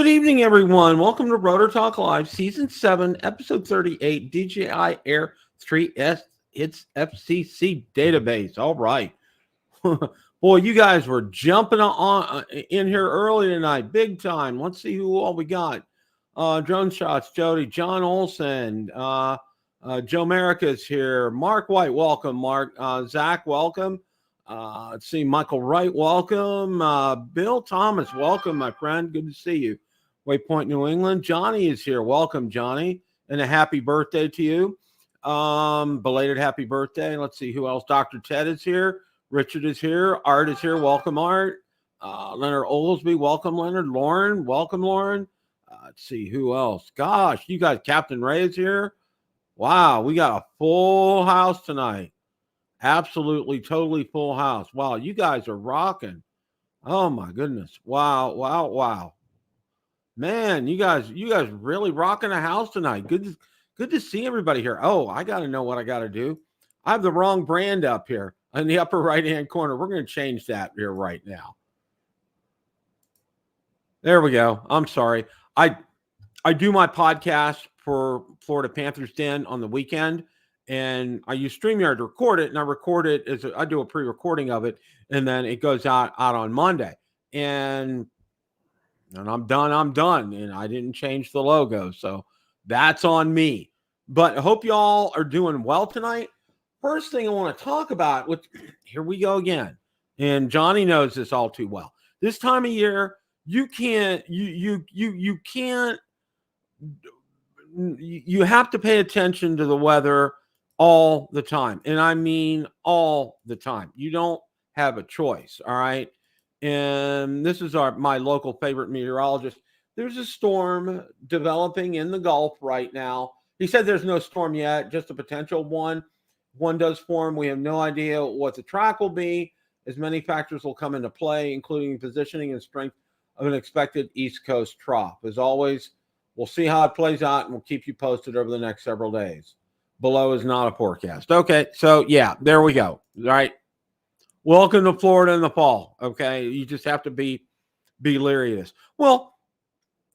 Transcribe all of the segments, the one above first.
Good evening, everyone. Welcome to Rotor Talk Live, Season 7, Episode 38, DJI Air 3S Hits FCC Database. All right. Boy, you guys were jumping on in here early tonight, big time. Let's see who all we got. Drone Shots, Jody, John Olson, Joe Merrick's here. Mark White, welcome. Mark, Zach, welcome. Let's see, Michael Wright, welcome. Bill Thomas, welcome, my friend. Good to see you. Waypoint, New England. Johnny is here. Welcome, Johnny. And a happy birthday to you. Belated happy birthday. Let's see who else. Dr. Ted is here. Richard is here. Art is here. Welcome, Art. Leonard Oglesby, welcome, Leonard. Lauren, welcome, Lauren. Let's see who else. Gosh, you guys, Captain Ray is here. Wow, we got a full house tonight. Absolutely, totally full house. Wow, you guys are rocking. Oh my goodness. Wow, wow, wow. Man, you guys really rocking a house tonight. Good to see everybody here. Oh, I got to know what I got to do. I have the wrong brand up here in the upper right-hand corner. We're going to change that here right now. There we go. I'm sorry. I do my podcast for Florida Panthers Den on the weekend, and I use StreamYard to record it, and I record it as I do a pre-recording of it, and then it goes out on Monday. And I'm done. And I didn't change the logo. So that's on me. But I hope y'all are doing well tonight. First thing I want to talk about, which here we go again. And Johnny knows this all too well. This time of year, you have to pay attention to the weather all the time. And I mean all the time. You don't have a choice. All right. And this is my local favorite meteorologist. There's a storm developing in the Gulf right now. He said there's no storm yet, just a potential one. One does form. We have no idea what the track will be, as many factors will come into play, including positioning and strength of an expected East Coast trough. As always, we'll see how it plays out, and we'll keep you posted over the next several days. Below is not a forecast. Okay, so yeah, there we go. All right. Welcome to Florida in the fall, okay? You just have to be leery of this. Well,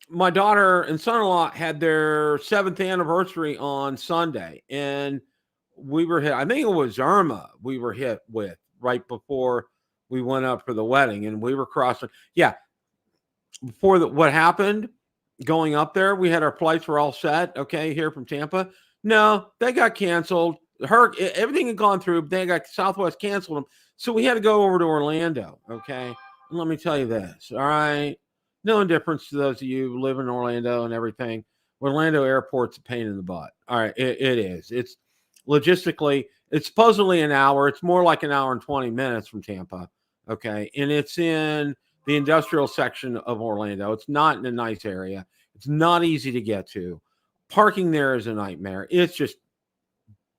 my daughter and son-in-law had their 7th anniversary on Sunday, and we were hit. I think it was Irma we were hit with right before we went up for the wedding, and we were crossing. Yeah, before what happened going up there, we had our flights were all set, okay, here from Tampa. No, they got canceled. Everything had gone through. They got Southwest canceled them. So we had to go over to Orlando, okay? And let me tell you this, all right? No indifference to those of you who live in Orlando and everything. Orlando Airport's a pain in the butt. All right, it is. It's logistically, it's supposedly an hour. It's more like an hour and 20 minutes from Tampa, okay? And it's in the industrial section of Orlando. It's not in a nice area. It's not easy to get to. Parking there is a nightmare. It's just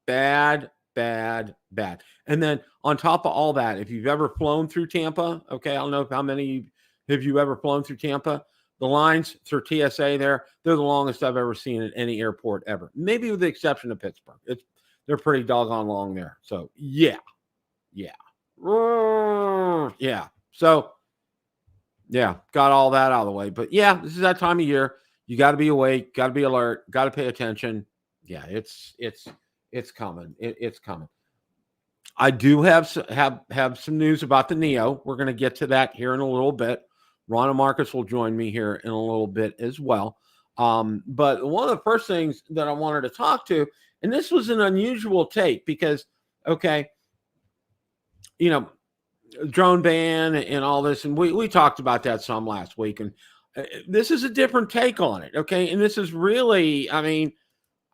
bad. And then on top of all that, if you've ever flown through Tampa, okay, I don't know how many have you ever flown through Tampa. The lines through TSA they're the longest I've ever seen at any airport ever. Maybe with the exception of Pittsburgh. They're pretty doggone long there. So yeah. So yeah, got all that out of the way. But yeah, this is that time of year. You got to be awake, got to be alert, got to pay attention. Yeah, it's coming. It's coming. I do have some news about the Neo. We're going to get to that here in a little bit. Ron and Marcus will join me here in a little bit as well. But one of the first things that I wanted to talk to, and this was an unusual take because, okay, you know, drone ban and all this, and we talked about that some last week, and this is a different take on it, okay? And this is really, I mean,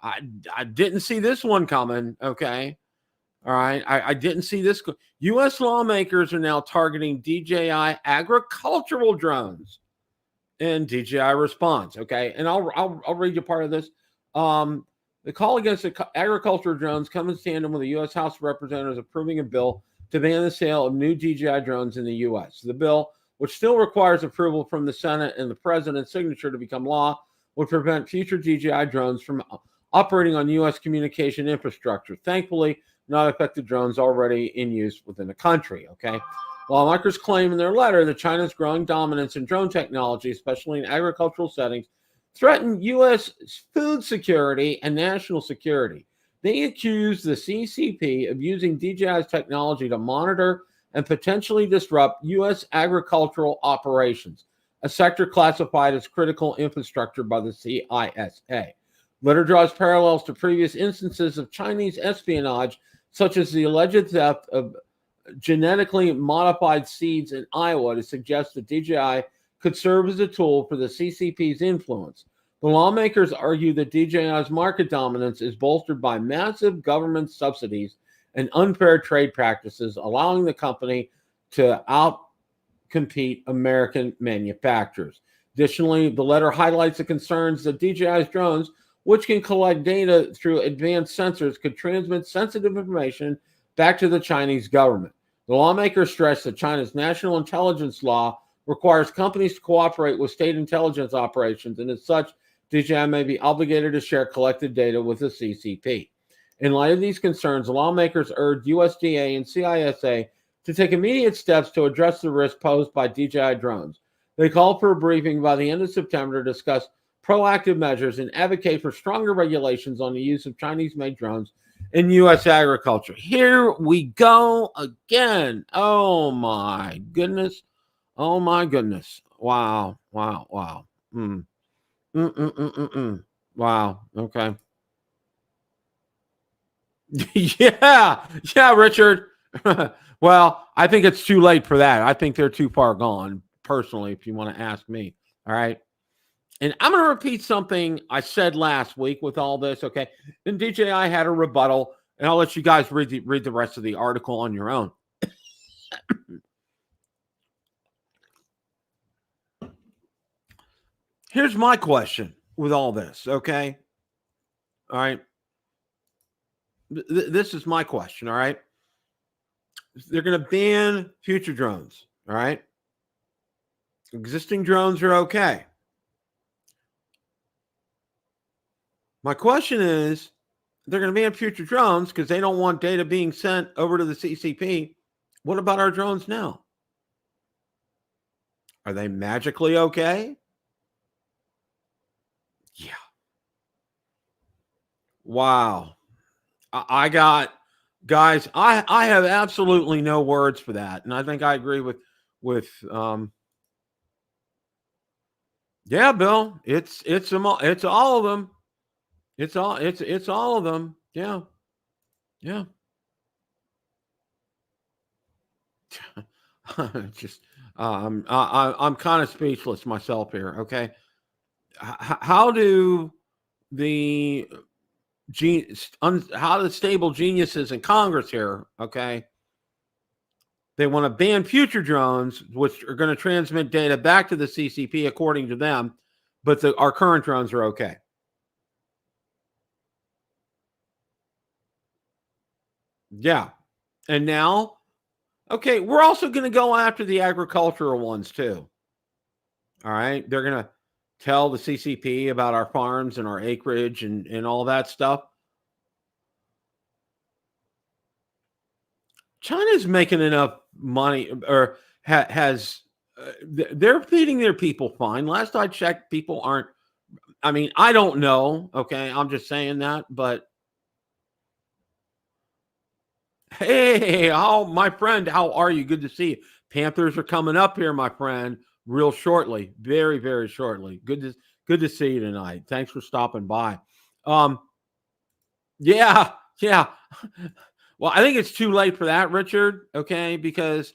I didn't see this one coming, okay? All right, I didn't see this. U.S. lawmakers are now targeting DJI agricultural drones in DJI response, okay? And I'll read you part of this. The call against the agricultural drones comes in tandem with the U.S. House of Representatives approving a bill to ban the sale of new DJI drones in the U.S. The bill, which still requires approval from the Senate and the president's signature to become law, would prevent future DJI drones from operating on U.S. communication infrastructure. Thankfully, not affect the drones already in use within the country, okay? Lawmakers claim in their letter that China's growing dominance in drone technology, especially in agricultural settings, threaten U.S. food security and national security. They accuse the CCP of using DJI's technology to monitor and potentially disrupt U.S. agricultural operations, a sector classified as critical infrastructure by the CISA. Letter draws parallels to previous instances of Chinese espionage, such as the alleged theft of genetically modified seeds in Iowa, to suggest that DJI could serve as a tool for the CCP's influence. The lawmakers argue that DJI's market dominance is bolstered by massive government subsidies and unfair trade practices, allowing the company to outcompete American manufacturers. Additionally, the letter highlights the concerns that DJI's drones, which can collect data through advanced sensors, could transmit sensitive information back to the Chinese government. The lawmakers stress that China's national intelligence law requires companies to cooperate with state intelligence operations, and as such, DJI may be obligated to share collected data with the CCP. In light of these concerns, the lawmakers urged USDA and CISA to take immediate steps to address the risk posed by DJI drones. They called for a briefing by the end of September to discuss proactive measures and advocate for stronger regulations on the use of Chinese-made drones in U.S. agriculture. Here we go again. Oh, my goodness. Oh, my goodness. Wow. Wow. Wow. Wow. Okay. Yeah, Richard. Well, I think it's too late for that. I think they're too far gone, personally, if you want to ask me. All right. And I'm going to repeat something I said last week with all this, okay? And DJI had a rebuttal, and I'll let you guys read the rest of the article on your own. Here's my question with all this, okay? All right. This is my question, all right? They're going to ban future drones, all right? Existing drones are okay. My question is, they're going to ban future drones because they don't want data being sent over to the CCP. What about our drones now? Are they magically okay? Yeah. Wow. I got, guys, I have absolutely no words for that. And I think I agree with yeah, Bill, it's all of them. It's all of them. Yeah. Yeah. Just I'm kind of speechless myself here. Okay. How do the how the stable geniuses in Congress here, okay, they want to ban future drones, which are going to transmit data back to the CCP according to them, but our current drones are okay. Yeah. And now, okay, we're also going to go after the agricultural ones too. All right. They're going to tell the CCP about our farms and our acreage and all that stuff. China's making enough money, or has they're feeding their people fine. Last I checked, people aren't. I mean, I don't know. Okay, I'm just saying that. But hey, my friend, how are you? Good to see you. Panthers are coming up here, my friend, real shortly, very, very shortly. Good to see you tonight. Thanks for stopping by. Yeah. Well, I think it's too late for that, Richard. Okay, because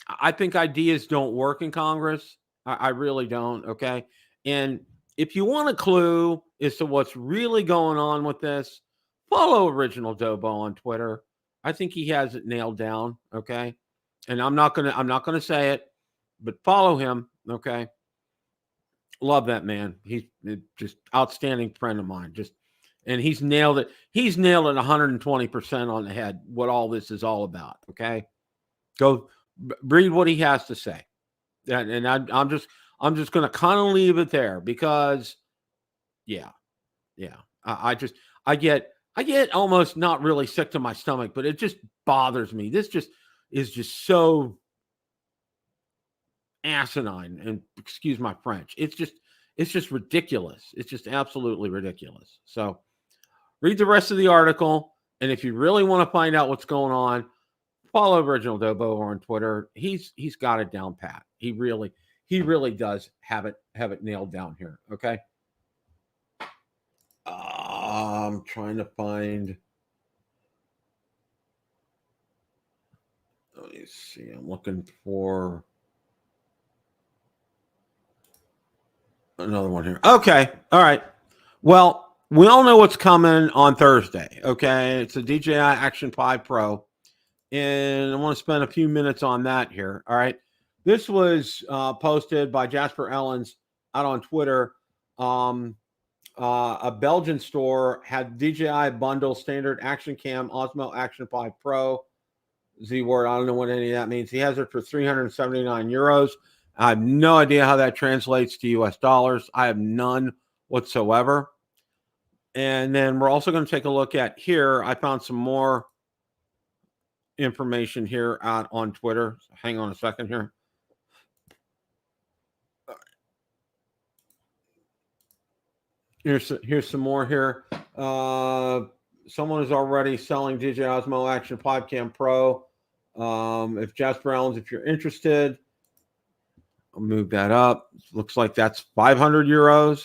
I think ideas don't work in Congress. I really don't. Okay, and if you want a clue as to what's really going on with this, follow Original Dobo on Twitter. I think he has it nailed down. Okay, and I'm not gonna say it, but follow him. Okay, love that man. He's just outstanding friend of mine. And he's nailed it. He's nailed it 120% on the head. What all this is all about. Okay, go read what he has to say, and I'm just going to kind of leave it there because, yeah. I get almost not really sick to my stomach, but it just bothers me. This just is just so asinine, and excuse my French. It's just ridiculous. It's just absolutely ridiculous. So read the rest of the article, and if you really want to find out what's going on, follow Original Dobo on Twitter. He's got it down pat. He really does have it nailed down here. Okay. I'm trying to find. Let me see. I'm looking for another one here. Okay. All right. Well, we all know what's coming on Thursday. Okay. It's the DJI Action 5 Pro. And I want to spend a few minutes on that here. All right. This was posted by Jasper Ellens out on Twitter. A Belgian store had DJI bundle standard action cam Osmo Action 5 Pro. Z word. I don't know what any of that means. He has it for 379 euros. I have no idea how that translates to US dollars. I have none whatsoever. And then we're also going to take a look at here. I found some more information here out on Twitter. Hang on a second here. Here's some more here. Someone is already selling DJI Osmo Action 5 Cam Pro. If Jasper Ellens, if you're interested, I'll move that up. Looks like that's 500 euros.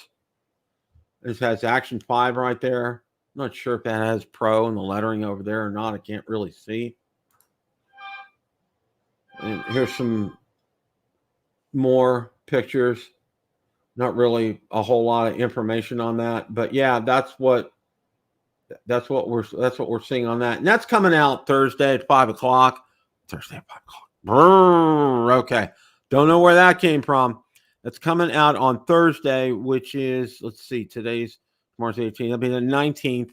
This has Action 5 right there. I'm not sure if that has Pro in the lettering over there or not. I can't really see. And here's some more pictures. Not really a whole lot of information on that, but yeah, that's what we're seeing on that, and that's coming out Thursday at 5 o'clock. Thursday at 5 o'clock. Brrr, okay, don't know where that came from. That's coming out on Thursday, which is, let's see, today's March 18th. That'll be the 19th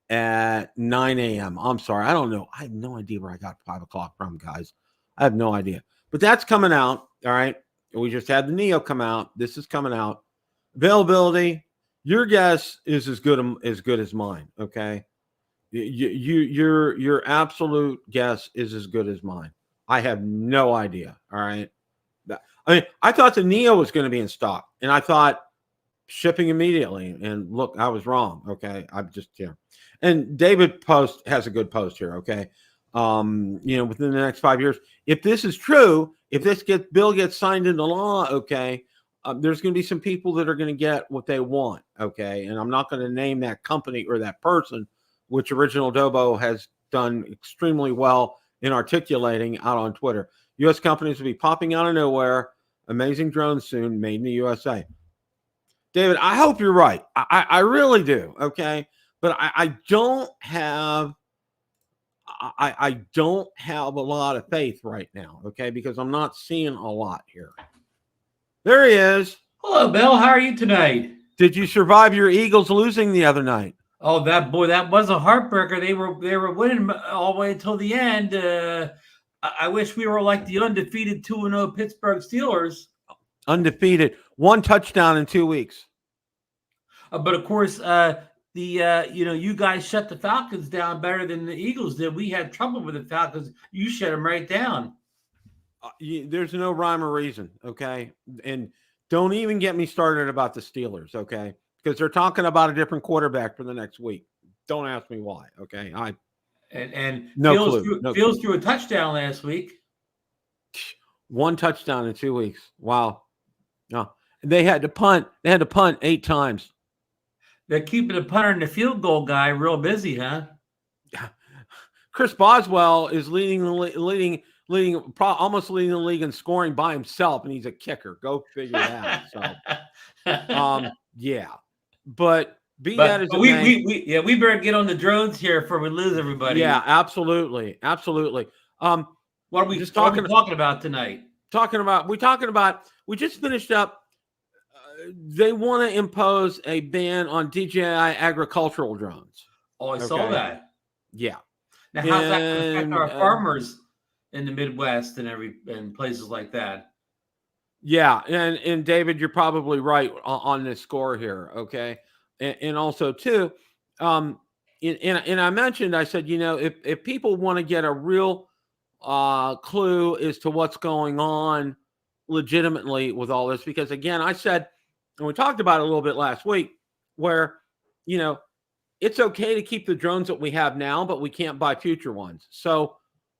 at 9 a.m. I'm sorry, I don't know. I have no idea where I got 5 o'clock from, guys. I have no idea, but that's coming out. All right. We just had the Neo come out. This is coming out. Availability. Your guess is as good as mine. Okay. Your absolute guess is as good as mine. I have no idea. All right. I mean, I thought the Neo was going to be in stock, and I thought shipping immediately. And look, I was wrong. Okay. I'm just here. And David Post has a good post here. Okay. Within the next 5 years, if this is true, if this bill gets signed into law, okay, there's going to be some people that are going to get what they want, okay, and I'm not going to name that company or that person, which Original Dobo has done extremely well in articulating out on Twitter. U.S. companies will be popping out of nowhere. Amazing drones soon, made in the USA. David, I hope you're right. I really do, okay, but I don't have. I don't have a lot of faith right now, okay, because I'm not seeing a lot here. There he is. Hello, Bill. How are you tonight? Did you survive your Eagles losing the other night? Oh, that was a heartbreaker. They were winning all the way until the end. I wish we were like the undefeated 2-0 Pittsburgh Steelers. Undefeated, 1 touchdown in 2 weeks. But of course, you guys shut the Falcons down better than the Eagles did. We had trouble with the Falcons. You shut them right down. There's no rhyme or reason, okay? And don't even get me started about the Steelers, okay? Because they're talking about a different quarterback for the next week. Don't ask me why, okay? Fields threw a touchdown last week. 1 touchdown in 2 weeks. Wow. No, they had to punt. They had to punt 8 times. They're keeping the punter and the field goal guy real busy, huh? Chris Boswell is almost leading the league in scoring by himself, and he's a kicker. Go figure that out. So, yeah. But we better get on the drones here before we lose everybody. Yeah, absolutely. What are we talking about tonight? We just finished up. They want to impose a ban on DJI agricultural drones. Oh, I saw that. Yeah. Now, how's that going to affect our farmers in the Midwest and places like that? Yeah, and David, you're probably right on this score here. Okay, and also too, and I mentioned, I said, if people want to get a real clue as to what's going on legitimately with all this, because again, I said, and we talked about it a little bit last week, where, it's okay to keep the drones that we have now, but we can't buy future ones. So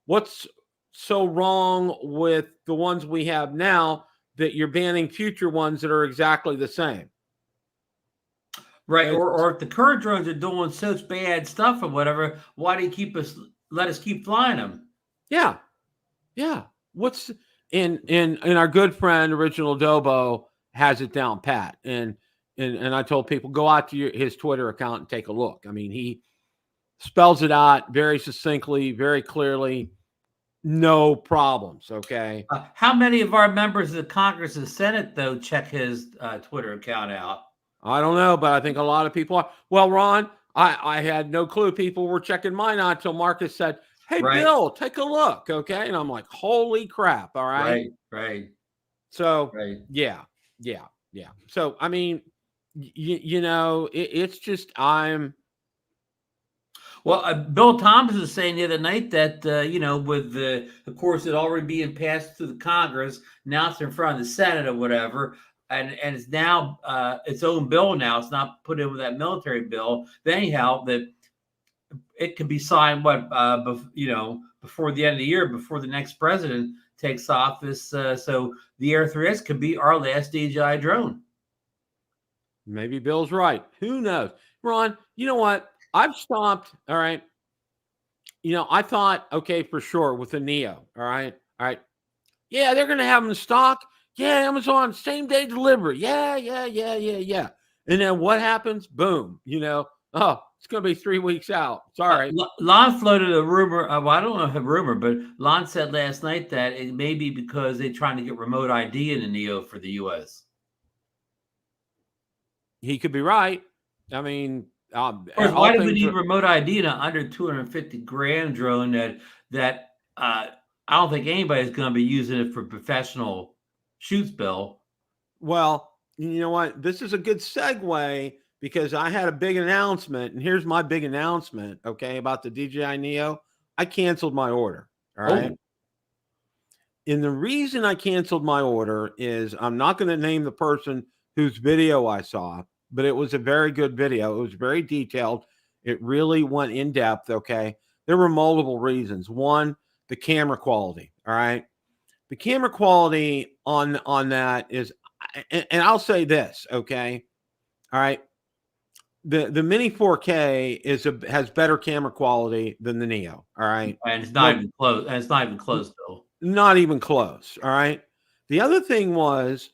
what's so wrong with the ones we have now that you're banning future ones that are exactly the same? Right. Or if the current drones are doing such bad stuff or whatever, why do you let us keep flying them? Yeah. Yeah. What's in our good friend Original Dobo has it down pat. And I told people, go out to his Twitter account and take a look. I mean, he spells it out very succinctly, very clearly, no problems. Okay. How many of our members of the Congress and Senate, though, check his Twitter account out? I don't know, but I think a lot of people are. Well, Ron, I had no clue people were checking mine out until Marcus said, hey, right. Bill, take a look. Okay. And I'm like, holy crap. All right. Right. So, yeah. So, I mean, it's just, well, Bill Thomas is saying the other night that, with of course, it already being passed through the Congress, now it's in front of the Senate or whatever, and it's now its own bill now. It's not put in with that military bill. But anyhow, that it can be signed, before the end of the year, before the next president takes office. So the Air 3S could be our last DJI drone. Maybe Bill's right. Who knows? Ron, you know what? I've stopped. All right. I thought, okay, for sure with the Neo. All right. Yeah, they're going to have them in stock. Yeah, Amazon, same day delivery. Yeah. And then what happens? Boom. It's going to be 3 weeks out. Sorry. Lon floated a rumor. I don't know if a rumor, but Lon said last night that it may be because they're trying to get remote ID in the Neo for the U.S. He could be right. I mean, why do we need remote ID in an under $250,000 drone that I don't think anybody's going to be using it for professional shoots, Bill? Well, you know what? This is a good segue because I had a big announcement, and here's my big announcement, okay, about the DJI Neo. I canceled my order, all right? And the reason I canceled my order is I'm not going to name the person whose video I saw, but it was a very good video. It was very detailed. It really went in depth, okay? There were multiple reasons. One, the camera quality, all right? The camera quality on that is, and I'll say this, okay? All right. The Mini 4K has better camera quality than the Neo, all right? And it's not even close. And it's not even close, Bill. Not even close, all right? The other thing was,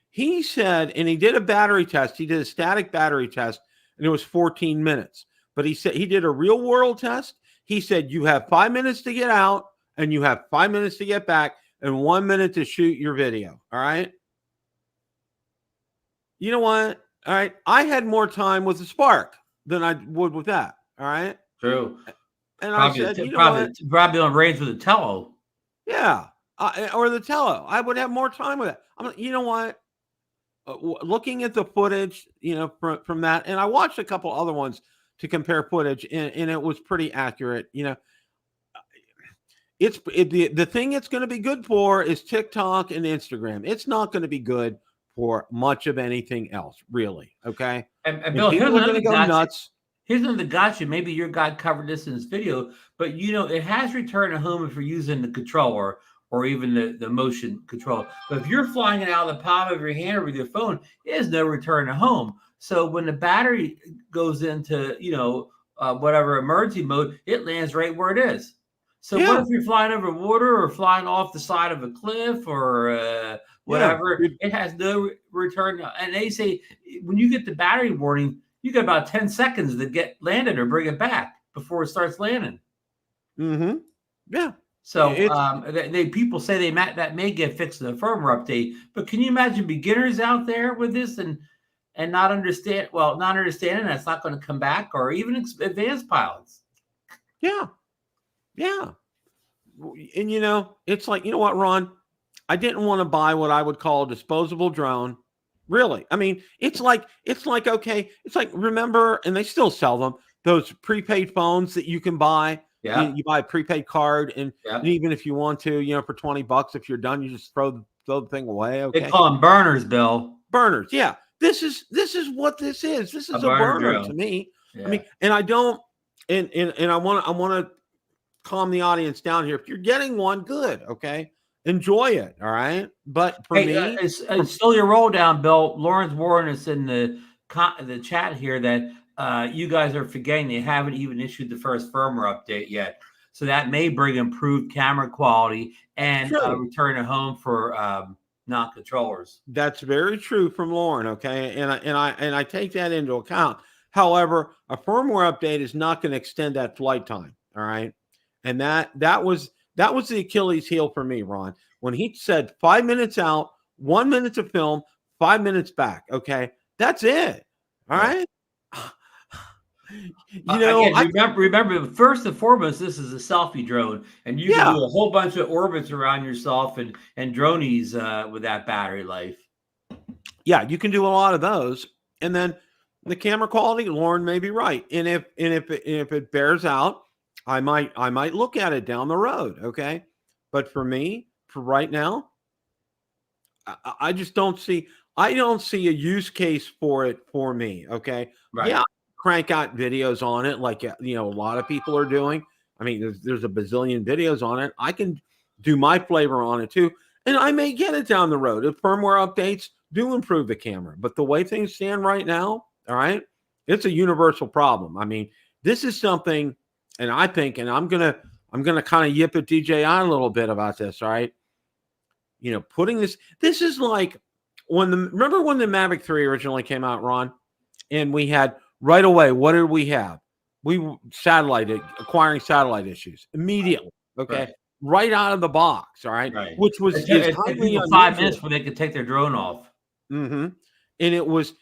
he said, and he did a battery test. He did a static battery test, and it was 14 minutes. But he said he did a real world test. He said you have 5 minutes to get out, and you have 5 minutes to get back, and 1 minute to shoot your video. All right. You know what? All right. I had more time with the Spark than I would with that. All right. True. And probably I said, probably on range with the Tello. Yeah. Or the Tello. I would have more time with it. You know what? Looking at the footage, from that, and I watched a couple other ones to compare footage, and it was pretty accurate. The thing it's going to be good for is TikTok and Instagram. It's not going to be good for much of anything else, really. Okay. And Bill, here's another nuts. Here's another gotcha. Maybe your guy covered this in his video, but it has return to home if you're using the controller or even the motion control. But if you're flying it out of the palm of your hand or with your phone, there's no return to home. So when the battery goes into, whatever emergency mode, it lands right where it is. So what if you're flying over water or flying off the side of a cliff or whatever? It has no return. And they say when you get the battery warning, you got about 10 seconds to get landed or bring it back before it starts landing. Mm-hmm. Yeah. So people say that may get fixed in the firmware update, but can you imagine beginners out there with this and not understanding that's not going to come back, or even advanced pilots? Yeah. And it's like, you know what, Ron? I didn't want to buy what I would call a disposable drone. Really. I mean, it's like, okay, it's like, remember, and they still sell them, those prepaid phones that you can buy. Yeah. You buy a prepaid card, and even if you want to, for $20, if you're done, you just throw throw the thing away. Okay. They call them burners, Bill. Burners. Yeah. This is what this is. This is a burner to me. Yeah. I mean, and I don't, and I want to calm the audience down here. If you're getting one, good. Okay. Enjoy it. All right. But for me, it's still your roll down, Bill. Lawrence Warren is in the chat here that you guys are forgetting they haven't even issued the first firmware update yet. So that may bring improved camera quality and return to home for non-controllers. That's very true from Lauren. Okay, and I take that into account. However, a firmware update is not going to extend that flight time. All right, and that was the Achilles heel for me, Ron, when he said 5 minutes out, 1 minute to film, 5 minutes back. Okay, that's it. All right. You know, remember, first and foremost, this is a selfie drone, and you can do a whole bunch of orbits around yourself and dronies with that battery life. Yeah, you can do a lot of those, and then the camera quality, Lauren may be right, and if it bears out, I might look at it down the road. Okay, but for me, for right now, I just don't see. I don't see a use case for it for me. Okay, right. Yeah. Crank out videos on it like a lot of people are doing. I mean, there's a bazillion videos on it. I can do my flavor on it too, and I may get it down the road if firmware updates do improve the camera. But the way things stand right now, all right, it's a universal problem. I mean, this is something, and I think, and I'm gonna kind of yip at DJI a little bit about this. All right, putting this is like remember when the Mavic 3 originally came out, Ron, and we had. Right away, what did we have? Acquiring satellite issues immediately. Okay, right out of the box. All right, which was it 5 minutes before they could take their drone off. Mm-hmm. It's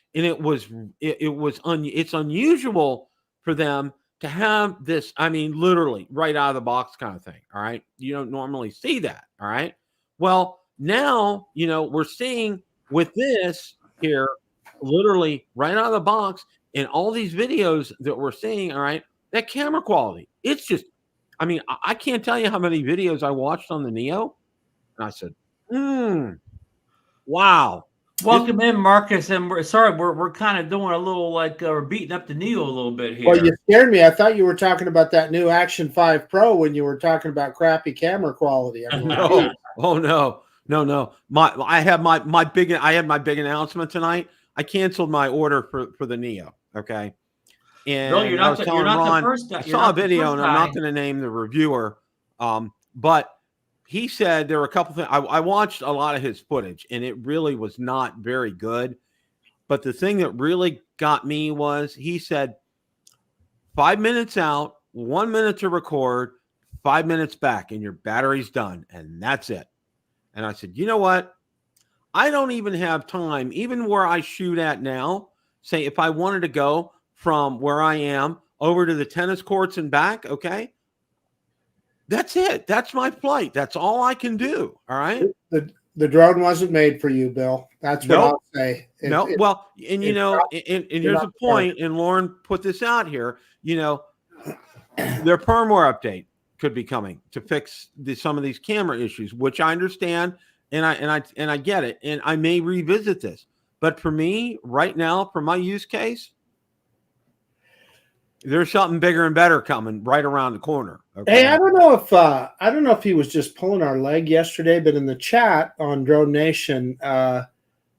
unusual for them to have this. I mean, literally right out of the box kind of thing. All right, you don't normally see that. All right, well now we're seeing with this here, literally right out of the box. In all these videos that we're seeing, all right, that camera quality, it's just, I mean, I can't tell you how many videos I watched on the Neo. And I said, wow. Welcome in, Marcus. And we're kind of doing a little we're beating up the Neo a little bit here. Well, you scared me. I thought you were talking about that new Action 5 Pro when you were talking about crappy camera quality. I mean, no. Oh, no. I had my big announcement tonight. I canceled my order for the Neo. Okay. And no, you're not the first guy. I saw a video, and I'm not going to name the reviewer. But he said there were a couple things. I watched a lot of his footage, and it really was not very good. But the thing that really got me was he said 5 minutes out, 1 minute to record, 5 minutes back, and your battery's done. And that's it. And I said, you know what? I don't even have time, even where I shoot at now. Say if I wanted to go from where I am over to the tennis courts and back, okay, that's it. That's my flight. That's all I can do. All right. The drone wasn't made for you, Bill. That's what I'll say. Well, and here's a point, and Lauren put this out here. Their firmware update could be coming to fix some of these camera issues, which I understand, and I get it, and I may revisit this. But for me, right now, for my use case, there's something bigger and better coming right around the corner. Okay? Hey, I don't know if he was just pulling our leg yesterday, but in the chat on Drone Nation,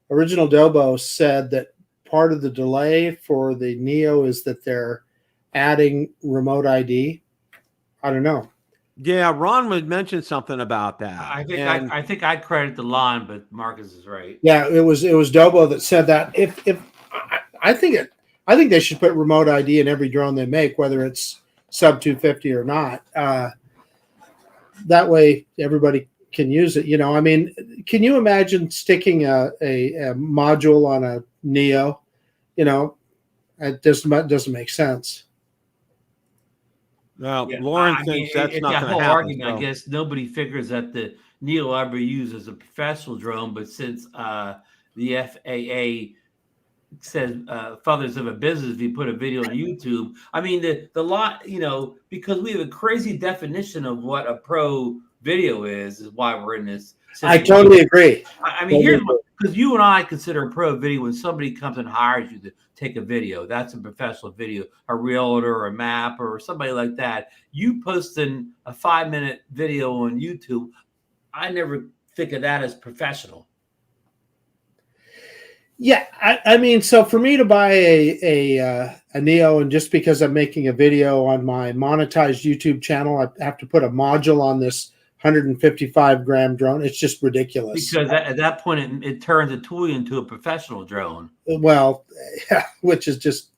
Original Dobo said that part of the delay for the Neo is that they're adding remote ID. I don't know. Yeah, Ron would mention something about that. I think I credit the line, but Marcus is right. Yeah, it was Dobo that said that. I think they should put remote ID in every drone they make, whether it's sub 250 or not. That way, everybody can use it. I mean, can you imagine sticking a module on a Neo? It doesn't make sense. Well, yeah, Lauren thinks that's not going to happen. Argument, I guess nobody figures that the Neo ever used as a professional drone, but since the FAA says fathers of a business if you put a video on YouTube, I mean the lot, because we have a crazy definition of what a pro video is why we're in this I situation. totally agree. I mean, here's because you and I consider a pro video when somebody comes and hires you to take a video. That's a professional video, a realtor or a mapper or somebody like that. You posting a 5-minute video on YouTube, I never think of that as professional. Yeah, I mean, so for me to buy a Neo, and just because I'm making a video on my monetized YouTube channel, I have to put a module on this 155-gram drone. It's just ridiculous. Because at that point, it turns a toy into a professional drone. Well, yeah, which is just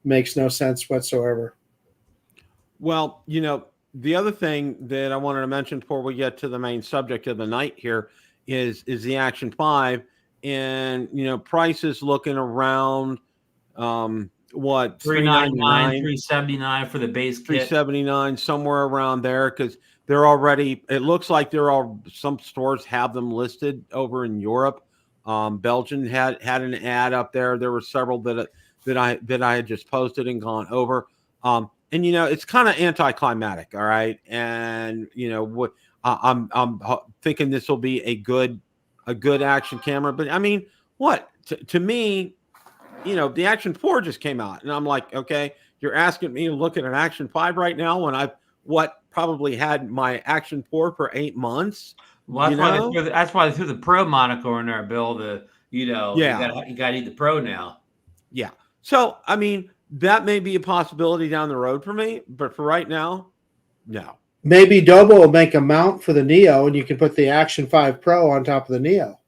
makes no sense whatsoever. Well, you know, the other thing that I wanted to mention before we get to the main subject of the night here is the Action 5, and you know, prices looking around what, $399, $379 for the base kit. $379, somewhere around there, because they're already, it looks like some stores have them listed over in Europe. Belgium had an ad up there. There were several that I had just posted and gone over. And you know, it's kind of anticlimactic, all right. And you know what, I'm thinking this will be a good action camera, but I mean, what to me, you know, the Action 4 just came out, and I'm like, okay, you're asking me to look at an Action 5 right now when I've probably had my Action 4 for 8 months. Well, that's why they threw the Pro moniker in there, Bill. You got to need the Pro now. Yeah. So I mean, that may be a possibility down the road for me, but for right now, no. Maybe Dobo will make a mount for the Neo, and you can put the Action 5 Pro on top of the Neo.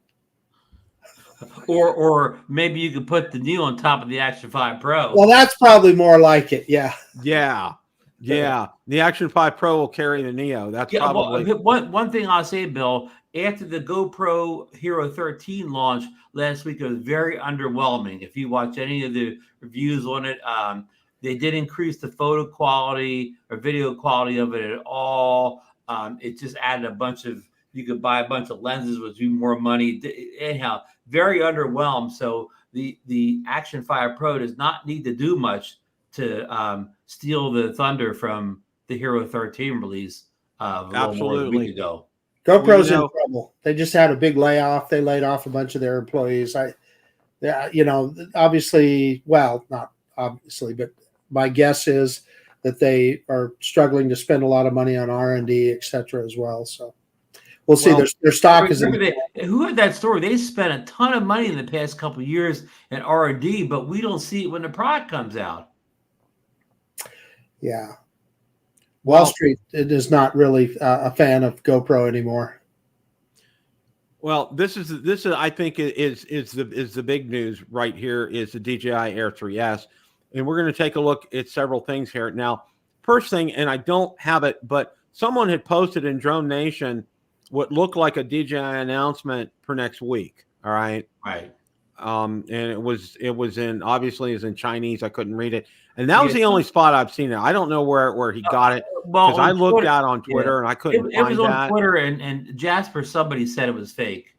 Or maybe you could put the Neo on top of the Action 5 Pro. Well, that's probably more like it. Yeah. Yeah. The Action 5 Pro will carry the Neo. That's probably one thing I'll say, Bill. After the GoPro Hero 13 launch last week, it was very underwhelming. If you watch any of the reviews on it, they did increase the photo quality or video quality of it at all. It just added you could buy a bunch of lenses, which would be more money. Anyhow, very underwhelmed. So the Action 5 Pro does not need to do much to steal the thunder from the Hero 13 release a little more than a week ago. GoPro's in trouble. They just had a big layoff. They laid off a bunch of their employees. Obviously, well, not obviously, but my guess is that they are struggling to spend a lot of money on R&D, et cetera, as well. So we'll see. Their stock is. Who had that story? They spent a ton of money in the past couple of years in R&D, but we don't see it when the product comes out. Yeah. Wall Street is not really a fan of GoPro anymore. Well, this is I think is the big news right here is the DJI Air 3S, and we're going to take a look at several things here. Now, first thing, and I don't have it, but someone had posted in Drone Nation what looked like a DJI announcement for next week. All right. Right. And it was obviously is in Chinese. I couldn't read it. And that was the only spot I've seen it. I don't know where he got it, because I looked out on Twitter and I couldn't find that. It was on Twitter, and Jasper, somebody said it was fake.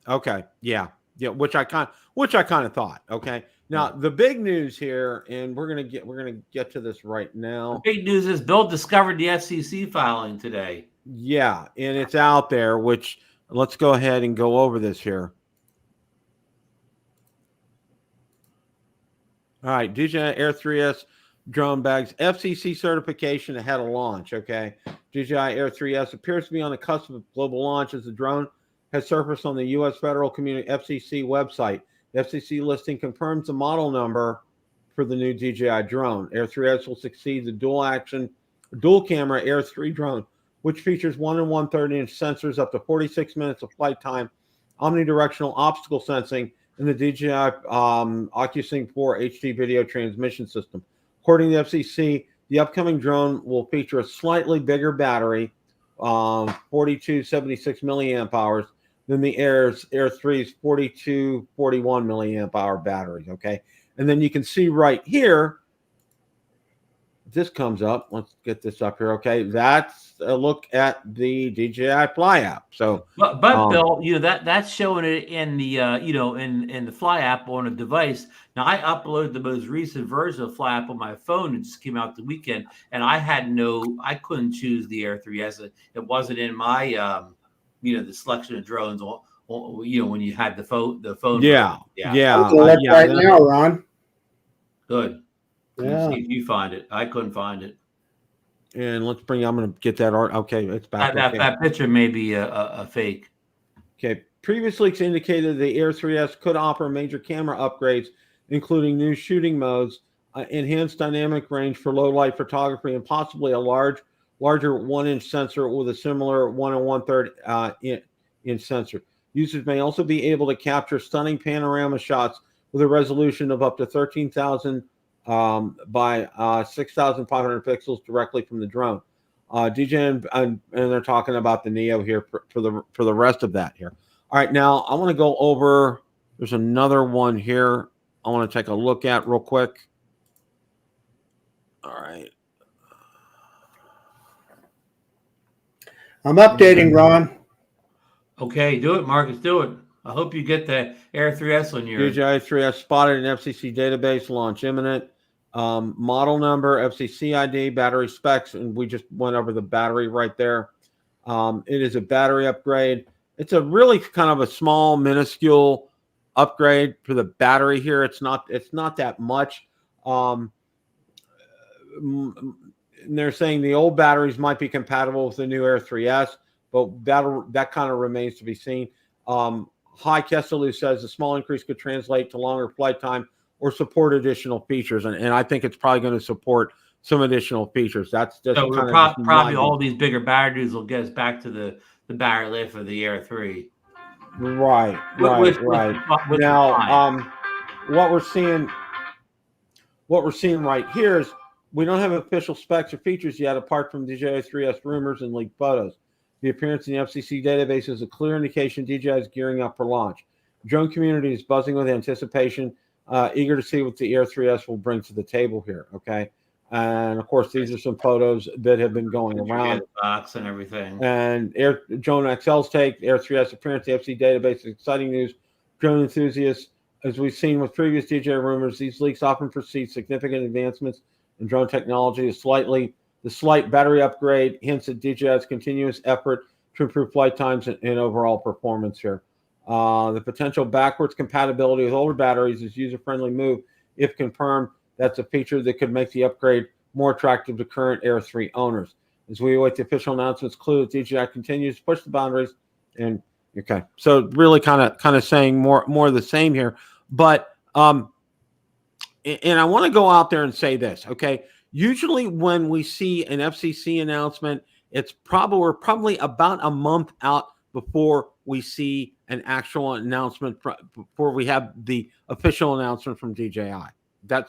Okay, yeah, which I kind of thought. Okay, now the big news here, and we're gonna get to this right now. The big news is Bill discovered the FCC filing today. Yeah, and it's out there. Which let's go ahead and go over this here. All right, DJI Air 3S drone bags FCC certification ahead of launch. Okay, DJI Air 3S appears to be on the cusp of global launch as the drone has surfaced on the U.S. Federal Community FCC website. The FCC listing confirms the model number for the new DJI drone. Air 3S will succeed the dual camera Air 3 drone, which features 1 and 1/3-inch sensors, up to 46 minutes of flight time, omnidirectional obstacle sensing, and the DJI OcuSync 4 HD video transmission system. According to the FCC, the upcoming drone will feature a slightly bigger battery, 4276 milliamp hours, than the Air 3's 4241 milliamp hour batteries. Okay, and then you can see right here this comes up. Let's get this up here. Okay, that's a look at the DJI Fly app. So, but Bill, that's showing it in the in the Fly app on a device. Now I uploaded the most recent version of Fly app on my phone. It just came out the weekend, and I couldn't choose the Air 3S. It wasn't in my the selection of drones. When you had the phone. Yeah. Right now, Ron. Good. Yeah. See if you find it. I couldn't find it. And I'm going to get that art. Okay, it's back. That picture may be a fake. Okay. Previously indicated the Air 3S could offer major camera upgrades, including new shooting modes, enhanced dynamic range for low light photography, and possibly a larger 1-inch sensor with a similar 1 1/3 inch sensor. Users may also be able to capture stunning panorama shots with a resolution of up to 13,000 by 6,500 pixels directly from the drone. DJI and they're talking about the Neo here for the rest of that here. All right, now I want to go over. There's another one here I want to take a look at real quick. All right. I'm updating, Ron. Okay, do it, Marcus. Do it. I hope you get the Air 3S on your DJI 3S spotted in FCC database, launch imminent. Model number, FCC ID, battery specs, and we just went over the battery right there. It is a battery upgrade. It's a really kind of a small, minuscule upgrade for the battery here. It's not that much. And they're saying the old batteries might be compatible with the new Air 3S, but that kind of remains to be seen. Hi Kesselou says a small increase could translate to longer flight time or support additional features, and I think it's probably going to support some additional features. That's just so probably all these bigger batteries will get us back to the battery life of the Air 3. Right. Now, what we're seeing right here is we don't have official specs or features yet, apart from DJI 3S rumors and leaked photos. The appearance in the FCC database is a clear indication DJI is gearing up for launch. Drone community is buzzing with anticipation, eager to see what the Air 3S will bring to the table here. Okay. And of course, these are some photos that have been going around. Box and everything. And Drone XL's take, Air 3S appearance, the FCC database is exciting news. Drone enthusiasts, as we've seen with previous DJI rumors, these leaks often precede significant advancements in drone technology. The slight battery upgrade hints at DJI's continuous effort to improve flight times and overall performance here. The potential backwards compatibility with older batteries is a user-friendly move. If confirmed, that's a feature that could make the upgrade more attractive to current Air 3 owners. As we await the official announcements, clue that DJI continues to push the boundaries. And okay, so really kind of saying more of the same here. But and I want to go out there and say this, okay? Usually when we see an FCC announcement, we're probably about a month out before we see an actual announcement, before we have the official announcement from DJI.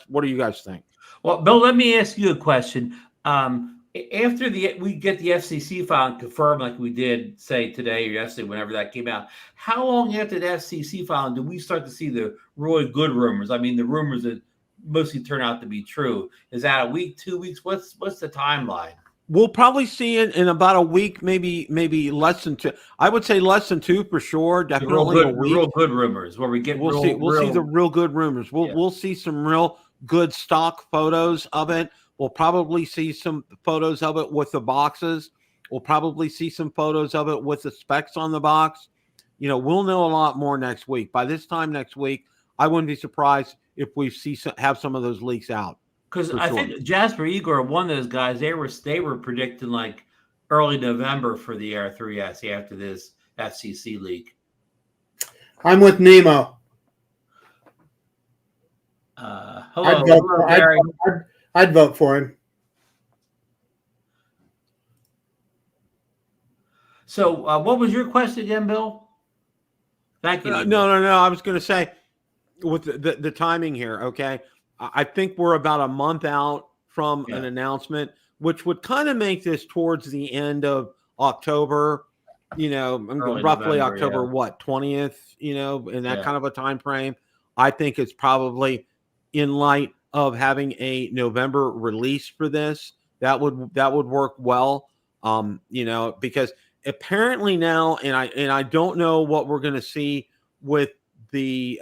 What do you guys think? Well, Bill, let me ask you a question. After we get the FCC file and confirm, like we did say today or yesterday, whenever that came out, how long after the FCC file do we start to see the really good rumors? I mean, the rumors that mostly turn out to be true. Is that a week, 2 weeks? What's the timeline? We'll probably see it in about a week, maybe less than 2. I would say less than 2 for sure. Definitely a week. Real good rumors where we get. We'll see the real good rumors. We'll see some real good stock photos of it. We'll probably see some photos of it with the boxes. We'll probably see some photos of it with the specs on the box. We'll know a lot more next week. By this time next week, I wouldn't be surprised if we have some of those leaks out. Because I think Jasper Igor, one of those guys, they were predicting like early November for the Air 3S after this FCC leak. I'm with Nemo. Hello, I'd vote for him. So, what was your question again, Bill? Thank you. No. I was going to say, with the timing here, okay, I think we're about a month out from an announcement, which would kind of make this towards the end of October, roughly November, October, 20th, in that kind of a time frame. I think it's probably in light of having a November release for this. That would work well. Because apparently now, and I don't know what we're going to see with the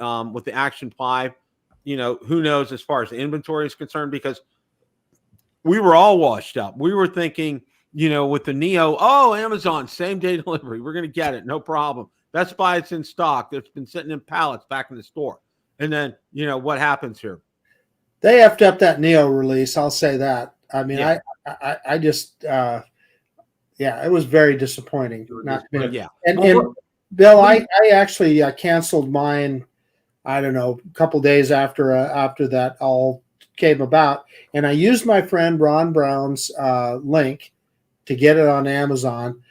Action 5. Who knows as far as the inventory is concerned, because we were all washed up. We were thinking, with the Neo, Amazon, same day delivery. We're going to get it. No problem. Best Buy, it's in stock. It's been sitting in pallets back in the store. And then, what happens here? They effed up that Neo release. I'll say that. I mean, Yeah. I just, it was very disappointing. Yeah. And Bill, I actually canceled mine, I don't know, a couple days after that all came about. And I used my friend Ron Brown's link to get it on Amazon.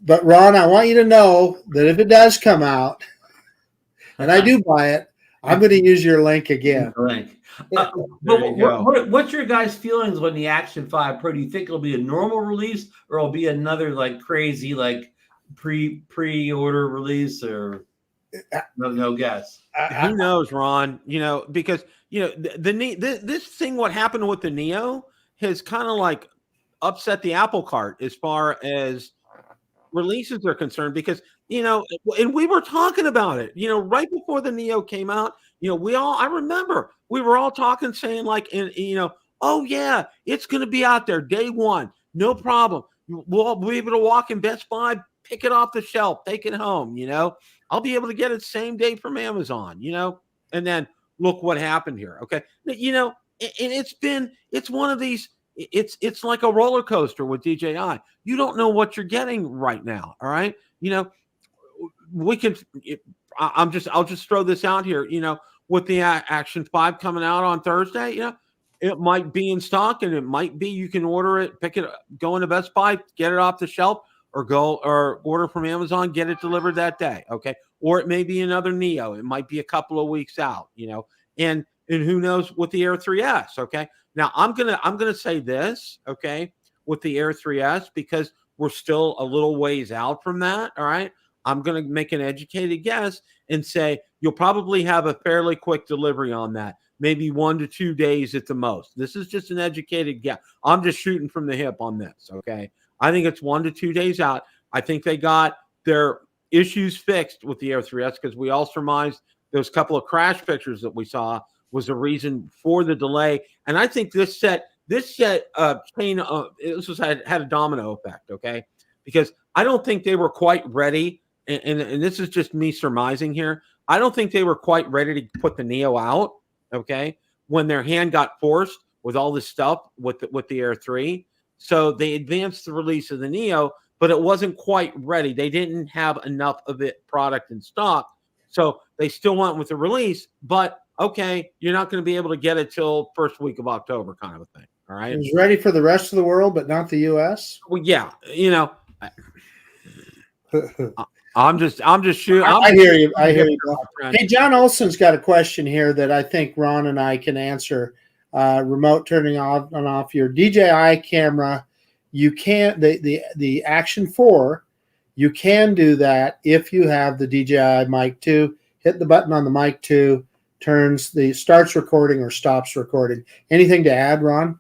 But Ron, I want you to know that if it does come out and I do buy it, I'm going to use your link again. What's your guys' feelings when the Action 5 Pro? Do you think it'll be a normal release, or it'll be another like crazy like pre-order release, or no guess? Who knows, Ron? Because this thing, what happened with the Neo has kind of like upset the apple cart as far as releases are concerned, because and we were talking about it right before the Neo came out. I remember we were all talking, saying like, oh yeah, it's going to be out there day one, no problem. We'll be able to walk in Best Buy, pick it off the shelf, take it home. I'll be able to get it same day from Amazon. And then look what happened here. Okay, and it's one of these. It's like a roller coaster with DJI. You don't know what you're getting right now. All right, we can. I'll just throw this out here. With the Action 5 coming out on Thursday, it might be in stock, and it might be you can order it, pick it, go into Best Buy, get it off the shelf, or order from Amazon, get it delivered that day. Okay, or it may be another Neo. It might be a couple of weeks out. And who knows with the Air 3S. Okay, now I'm gonna say this. Okay, with the Air 3S, because we're still a little ways out from that. All right. I'm going to make an educated guess and say you'll probably have a fairly quick delivery on that, maybe 1 to 2 days at the most. This is just an educated guess. I'm just shooting from the hip on this, okay? I think it's 1 to 2 days out. I think they got their issues fixed with the Air 3S, because we all surmised those couple of crash pictures that we saw was the reason for the delay. And I think this had a domino effect, okay? Because I don't think they were quite ready. And this is just me surmising here. I don't think they were quite ready to put the Neo out, okay, when their hand got forced with all this stuff with the Air 3. So they advanced the release of the Neo, but it wasn't quite ready. They didn't have enough of it product in stock. So they still went with the release, but okay, you're not going to be able to get it till first week of October, kind of a thing. All right. It was ready for the rest of the world, but not the U.S. Well, yeah, I'm just shooting. I hear you. Hey, John Olson's got a question here that I think Ron and I can answer. Remote turning on and off your DJI camera. You can't the Action 4. You can do that if you have the DJI Mic 2. Hit the button on the Mic 2, starts recording or stops recording. Anything to add, Ron?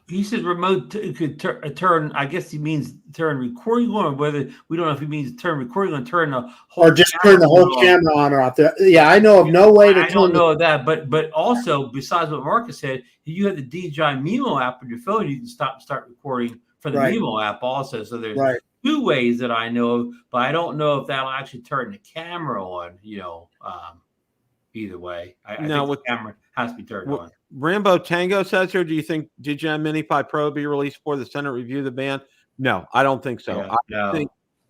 He said remote could turn. I guess he means turn recording on, or whether we don't know if he means turn recording on, turn the whole, or just turn the whole camera on or off. Yeah, I know of no way to. I don't know that, but also besides what Marcus said, you have the DJI Mimo app on your phone. You can stop and start recording from the Mimo app also. So there's two ways that I know of, but I don't know if that'll actually turn the camera on. Either way, I think the camera has to be turned on. Rambo Tango says here, do you think DJI Mini 5 Pro be released before the Senate review the ban? No, I don't think so. Yeah,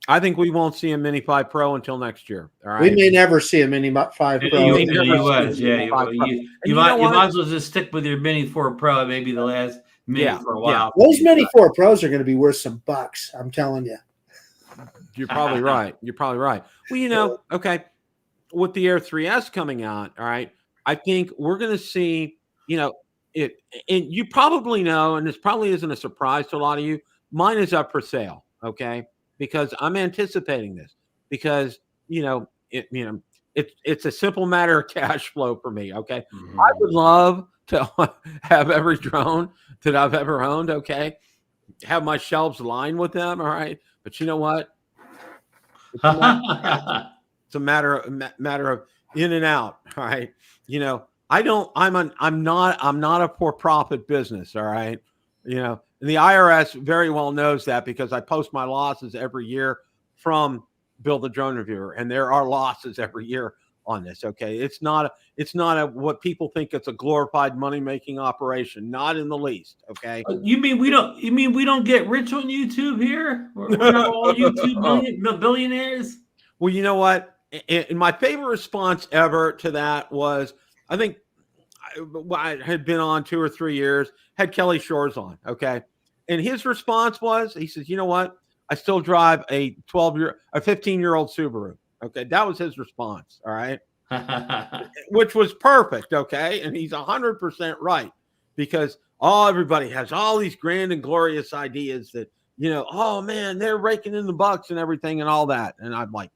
I think we won't see a Mini 5 Pro until next year. All right. We may never see a Mini 5 Pro. In the US, you might as well just stick with your Mini 4 Pro. Maybe the last Mini for a while. Those Mini 4 Pros are going to be worth some bucks. I'm telling you. You're probably right. Well, okay. With the Air 3S coming out, all right, I think we're going to see, it, and you probably know, and this probably isn't a surprise to a lot of you, mine is up for sale, okay, because I'm anticipating this, because, it's a simple matter of cash flow for me. Okay. I would love to have every drone that I've ever owned. Okay. Have my shelves lined with them. All right. But you know what? It's a matter of in and out. All right. I'm not a for-profit business. All right. And the IRS very well knows that because I post my losses every year from Bill the Drone Reviewer, and there are losses every year on this. Okay, it's not a what people think it's a glorified money-making operation. Not in the least. Okay. You mean we don't get rich on YouTube here? We're not all YouTube billionaires. Well, you know what? And my favorite response ever to that was, I think I had been on 2 or 3 years, had Kelly Shores on. Okay. And his response was, he says, you know what? I still drive a 15-year-old Subaru. Okay. That was his response. All right. Which was perfect. Okay. And he's 100% right, because everybody has all these grand and glorious ideas that, oh man, they're raking in the bucks and everything and all that. And I'm like,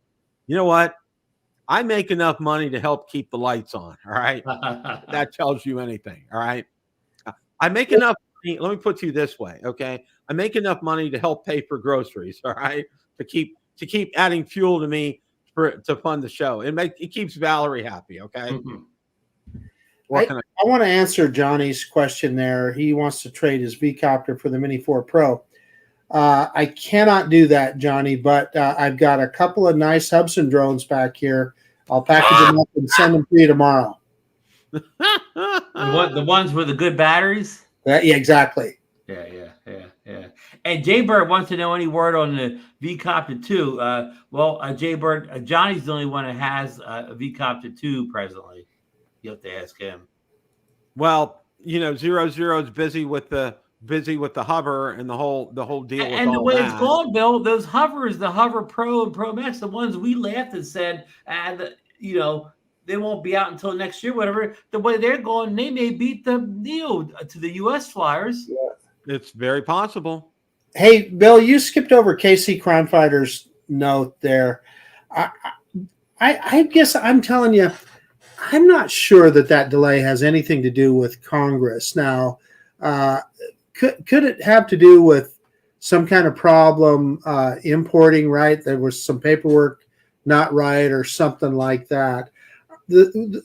you know what? I make enough money to help keep the lights on. All right. That tells you anything. All right. I make enough money. Let me put you this way. Okay. I make enough money to help pay for groceries. All right. To keep adding fuel to me to fund the show. It keeps Valerie happy. Okay. I want to answer Johnny's question there. He wants to trade his V-Copter for the Mini 4 Pro. I cannot do that, Johnny, but I've got a couple of nice Hubsan drones back here. I'll package them up and send them to you tomorrow. The ones with the good batteries? Yeah, exactly. Yeah. And Jaybird wants to know any word on the V-Copter 2. Jaybird, Johnny's the only one that has a V-Copter 2 presently. You have to ask him. Well, 00 is busy with the hover and the whole deal. And the way it's gone, Bill, those hovers, the Hover Pro and Pro Max, the ones we laughed and said, they won't be out until next year, whatever. The way they're going, they may beat the Neo to the U.S. flyers. Yeah. It's very possible. Hey, Bill, you skipped over KC Crime Fighter's note there. I guess I'm telling you, I'm not sure that delay has anything to do with Congress. Now, could it have to do with some kind of problem importing, right? There was some paperwork not right or something like that.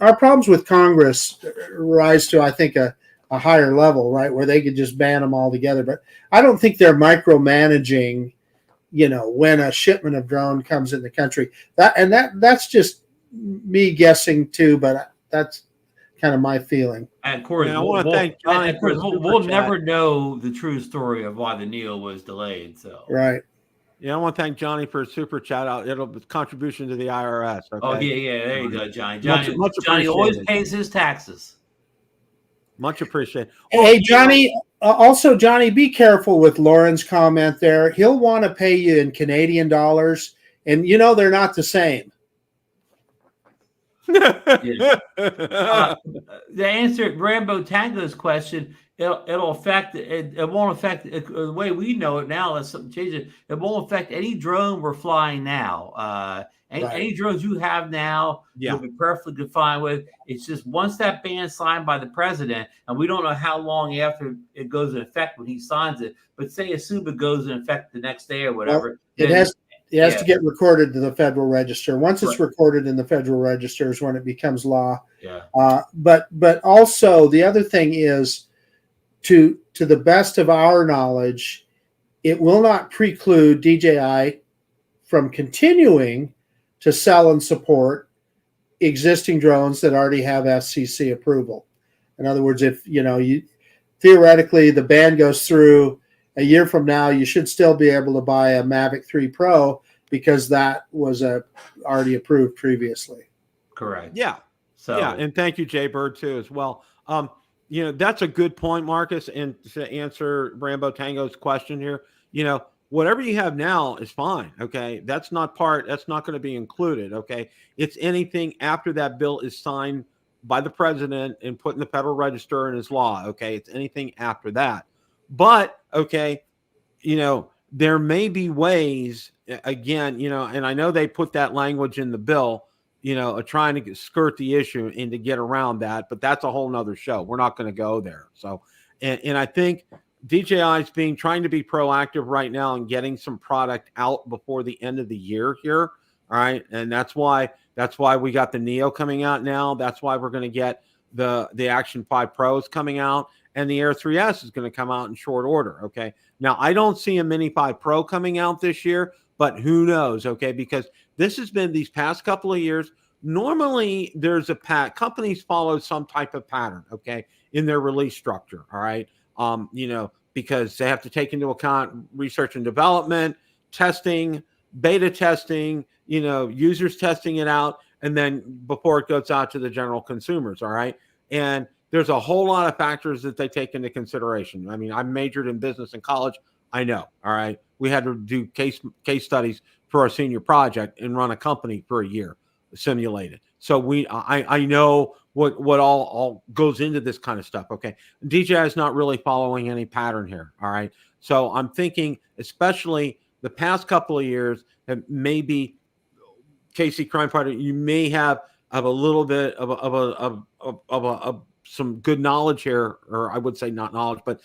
Our problems with Congress rise to, I think, a higher level, right, where they could just ban them all together. But I don't think they're micromanaging, when a shipment of drone comes in the country. That's just me guessing too, but that's kind of my feeling. And of course, I want to thank Johnny. We'll never know the true story of why the Neo was delayed. So right. Yeah, I want to thank Johnny for his super chat out. It'll be contribution to the IRS. Okay? Oh yeah. There you go, Johnny. Johnny always pays his taxes. Much appreciated. Hey, Johnny. Also, Johnny, be careful with Lauren's comment there. He'll want to pay you in Canadian dollars, and they're not the same. To answer Rambo Tango's question, it'll affect it won't affect the way we know it now. Let's change it. It won't affect any drone we're flying now. Any drones you have now, you'll be perfectly fine with. It's just once that ban is signed by the president, and we don't know how long after it goes in effect when he signs it, but assume it goes in effect the next day or whatever. Well, it has to get recorded to the Federal Register. Once it's recorded in the Federal Register is when it becomes law. Yeah. But also the other thing is, to the best of our knowledge, it will not preclude DJI from continuing to sell and support existing drones that already have FCC approval. In other words, if theoretically the ban goes through a year from now, you should still be able to buy a Mavic 3 Pro because that was already approved previously. Correct. Yeah. So and thank you, Jay Bird, too, as well. That's a good point, Marcus. And to answer Rambo Tango's question here, whatever you have now is fine. Okay. That's not going to be included. Okay. It's anything after that bill is signed by the president and put in the Federal Register and is law. Okay. It's anything after that. But, okay, there may be ways, again, and I know they put that language in the bill, trying to skirt the issue and to get around that. But that's a whole nother show. We're not going to go there. So, and I think DJI is trying to be proactive right now and getting some product out before the end of the year here. All right. And that's why we got the Neo coming out now. That's why we're going to get the Action 5 Pros coming out, and the Air 3S is going to come out in short order. Okay. Now I don't see a Mini 5 Pro coming out this year, but who knows? Okay. Because this has been these past couple of years. Normally there's companies follow some type of pattern. Okay. In their release structure. All right. Because they have to take into account research and development, testing, beta testing, users testing it out, and then before it goes out to the general consumers. All right. And there's a whole lot of factors that they take into consideration. I mean, I majored in business in college. I know. All right. We had to do case studies for our senior project and run a company for a year, simulated. So I know what all goes into this kind of stuff. Okay. DJI is not really following any pattern here. All right. So I'm thinking, especially the past couple of years, that maybe Casey Crime Fighter, you may have a little bit of some good knowledge here, or I would say not knowledge, but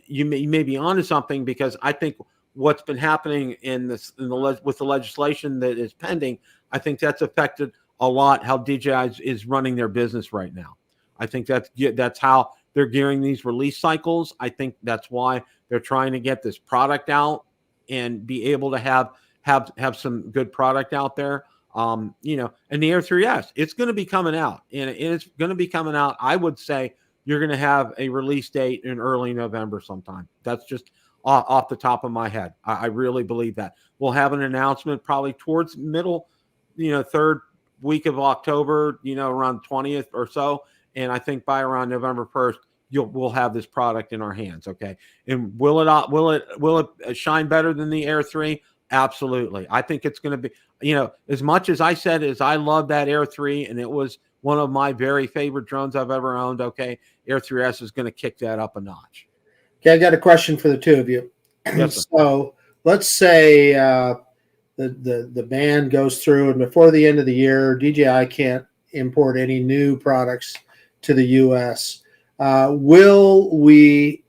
you may be onto something, because I think what's been happening with the legislation that is pending, I think that's affected a lot how DJI is running their business right now. I think that's how they're gearing these release cycles. I think that's why they're trying to get this product out and be able to have some good product out there. And the Air 3S, it's going to be coming out, and it's going to be coming out. I would say you're going to have a release date in early November sometime. That's just off the top of my head. I really believe that we'll have an announcement probably towards middle, third week of October, around 20th or so. And I think by around November 1st, we'll have this product in our hands. Okay. And will it shine better than the Air 3? Absolutely. I think it's going to be, as much as I said, as I love that Air 3, and it was one of my very favorite drones I've ever owned. Okay. Air 3S is going to kick that up a notch. Okay. I got a question for the two of you. Yes, so let's say, the ban goes through, and before the end of the year, DJI can't import any new products to the U.S. Will we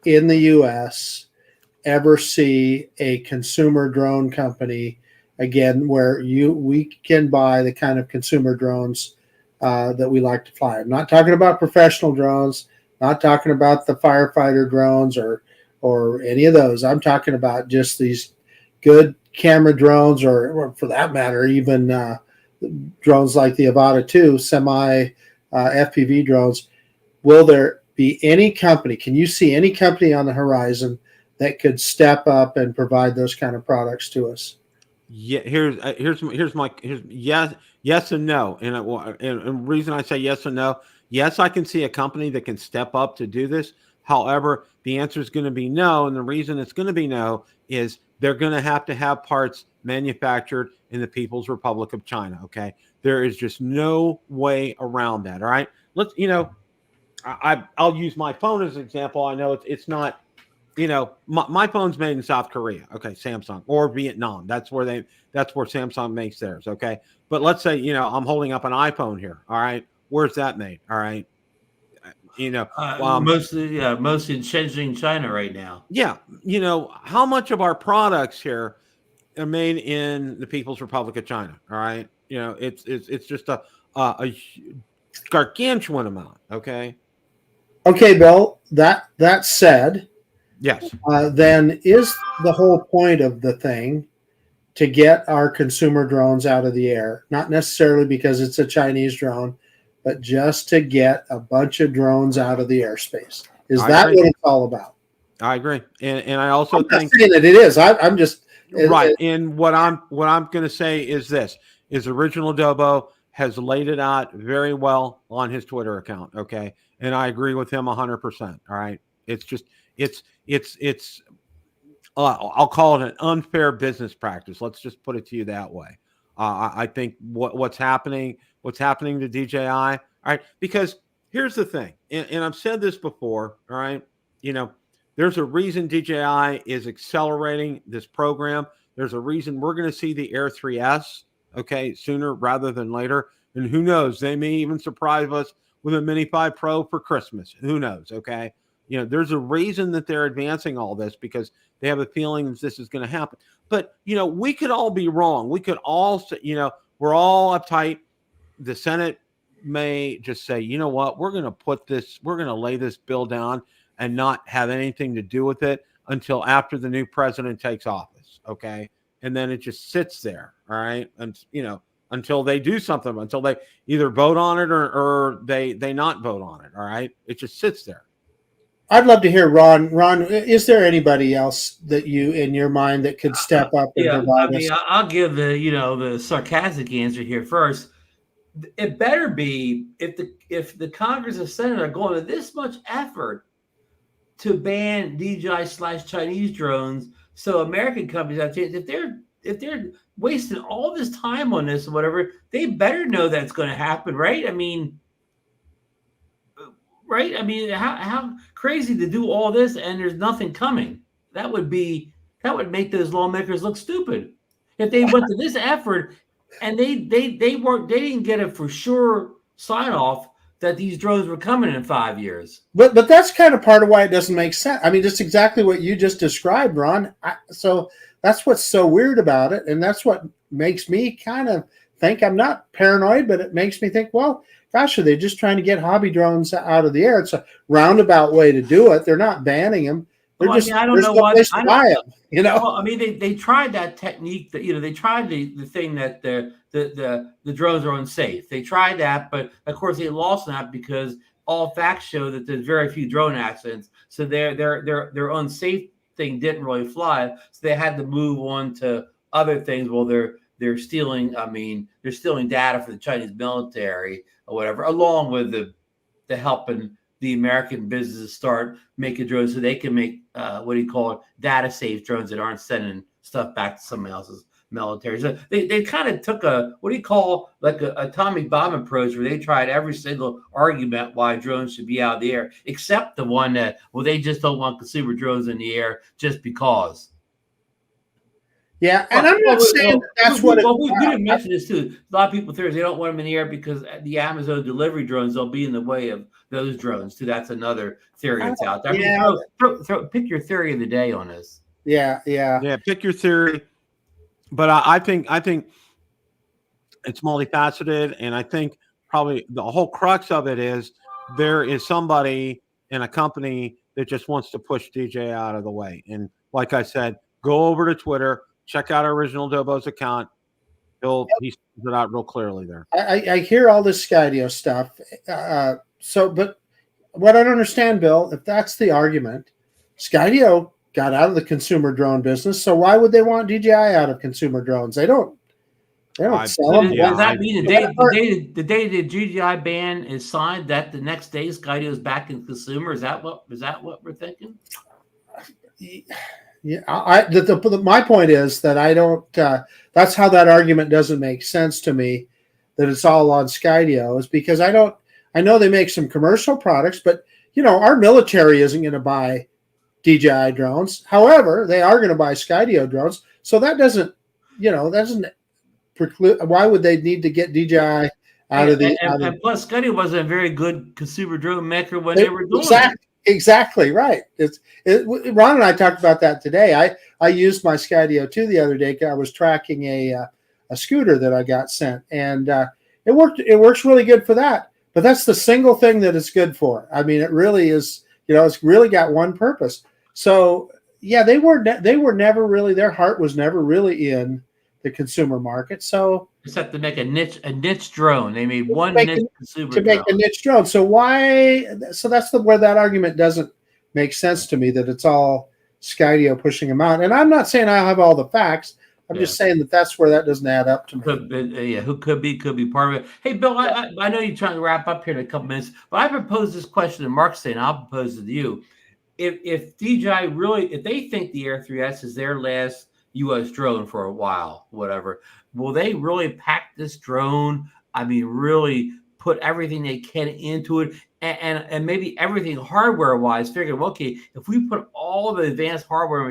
in the U.S. ever see a consumer drone company again, where we can buy the kind of consumer drones that we like to fly? I'm not talking about professional drones, not talking about the firefighter drones or any of those. I'm talking about just these good camera drones, or for that matter, even drones like the Avata 2 semi FPV drones. Will there be any company? Can you see any company on the horizon that could step up and provide those kind of products to us? Yeah, here's yes and no, and the reason I say yes and no, yes, I can see a company that can step up to do this. However, the answer is going to be no, and the reason it's going to be no is they're going to have parts manufactured in the People's Republic of China. Okay, there is just no way around that. All right, I'll use my phone as an example. I know it's not. My phone's made in South Korea, okay, Samsung, or Vietnam. That's where Samsung makes theirs, okay. But let's say, I'm holding up an iPhone here, all right. Where's that made? All right. Mostly in Shenzhen, China right now. Yeah. How much of our products here are made in the People's Republic of China? All right. It's just a gargantuan amount. Okay. Okay, Bill, that said, yes. Then is the whole point of the thing to get our consumer drones out of the air? Not necessarily because it's a Chinese drone, but just to get a bunch of drones out of the airspace. Is that what it's all about? I agree, and I also think saying that it is. I'm just right. And what I'm going to say is this: Original Dobo has laid it out very well on his Twitter account. Okay, and I agree with him 100%. All right, it's just it's I'll call it an unfair business practice. Let's just put it to you that way. I think what's happening to DJI, all right, because here's the thing, and I've said this before, all right, there's a reason DJI is accelerating this program. There's a reason we're going to see the Air 3S, okay, sooner rather than later. And who knows, they may even surprise us with a Mini 5 Pro for Christmas. Who knows, okay? There's a reason that they're advancing all this, because they have a feeling that this is going to happen. But, we could all be wrong. We could all say, we're all uptight. The Senate may just say, you know what, we're going to lay this bill down and not have anything to do with it until after the new president takes office. Okay. And then it just sits there. All right. And, until they do something, until they either vote on it or they not vote on it. All right. It just sits there. I'd love to hear Ron. Ron, is there anybody else that you, in your mind, that could step up and provide us? I'll give the sarcastic answer here first. It better be, if the Congress and Senate are going to this much effort to ban DJI/Chinese drones, so American companies have changed. If they're wasting all this time on this or whatever, they better know that's going to happen, right? I mean, how crazy to do all this and there's nothing coming. That would make those lawmakers look stupid. If they went to this effort and they didn't get a for sure sign off that these drones were coming in 5 years. But that's kind of part of why it doesn't make sense. I mean, just exactly what you just described, Ron. So that's what's so weird about it, and that's what makes me kind of think, I'm not paranoid, but it makes me think, well, gosh, are they just trying to get hobby drones out of the air? It's a roundabout way to do it. They're not banning them. They're I don't know why. Well, I mean, they tried that technique that, they tried the thing that the drones are unsafe. They tried that, but of course they lost that because all facts show that there's very few drone accidents. So their unsafe thing didn't really fly. So they had to move on to other things. Well, they're stealing. I mean, they're stealing data for the Chinese military or whatever, along with the helping the American businesses start making drones so they can make data safe drones that aren't sending stuff back to somebody else's military. So they kind of took a atomic bomb approach where they tried every single argument why drones should be out of the air, except the one that, they just don't want consumer drones in the air just because. Yeah, and I'm not saying that's what. We didn't mention this too. A lot of people think they don't want them in the air because the Amazon delivery drones, they'll be in the way of those drones too. That's another theory that's out there. Yeah. Pick your theory of the day on this. Yeah. Pick your theory, but I think it's multifaceted, and I think probably the whole crux of it is there is somebody in a company that just wants to push DJI out of the way. And like I said, go over to Twitter. Check out our original Dobo's account. He spells it out real clearly there. I hear all this Skydio stuff. But what I don't understand, Bill, if that's the argument, Skydio got out of the consumer drone business. So why would they want DJI out of consumer drones? They don't sell them. Does that mean the day the DJI ban is signed, that the next day Skydio is back in consumer? Is that what we're thinking? Yeah, my point is that I don't. That's how that argument doesn't make sense to me. That it's all on Skydio is because I don't. I know they make some commercial products, but our military isn't going to buy DJI drones. However, they are going to buy Skydio drones. So that doesn't preclude. Why would they need to get DJI out of the? And plus, Skydio wasn't a very good consumer drone maker when they were doing it. Exactly right. Ron and I talked about that today. I used my Skydio 2 the other day. I was tracking a scooter that I got sent, and it worked. It works really good for that. But that's the single thing that it's good for. I mean, it really is. It's really got one purpose. So yeah, they were never really. Their heart was never really in the consumer market. So except to make a niche drone, they made one niche consumer to make a niche drone. So why? So that's where that argument doesn't make sense to me. That it's all Skydio pushing them out. And I'm not saying I have all the facts. I'm just saying that's where that doesn't add up to me. Who could be part of it. Hey, Bill, I know you're trying to wrap up here in a couple minutes, but I proposed this question to Mark saying I'll propose it to you. If DJI really, if they think the Air 3S is their last U.S. drone for a while, whatever, will they really pack this drone? I mean, really put everything they can into it, and maybe everything hardware-wise, figuring, okay, if we put all the advanced hardware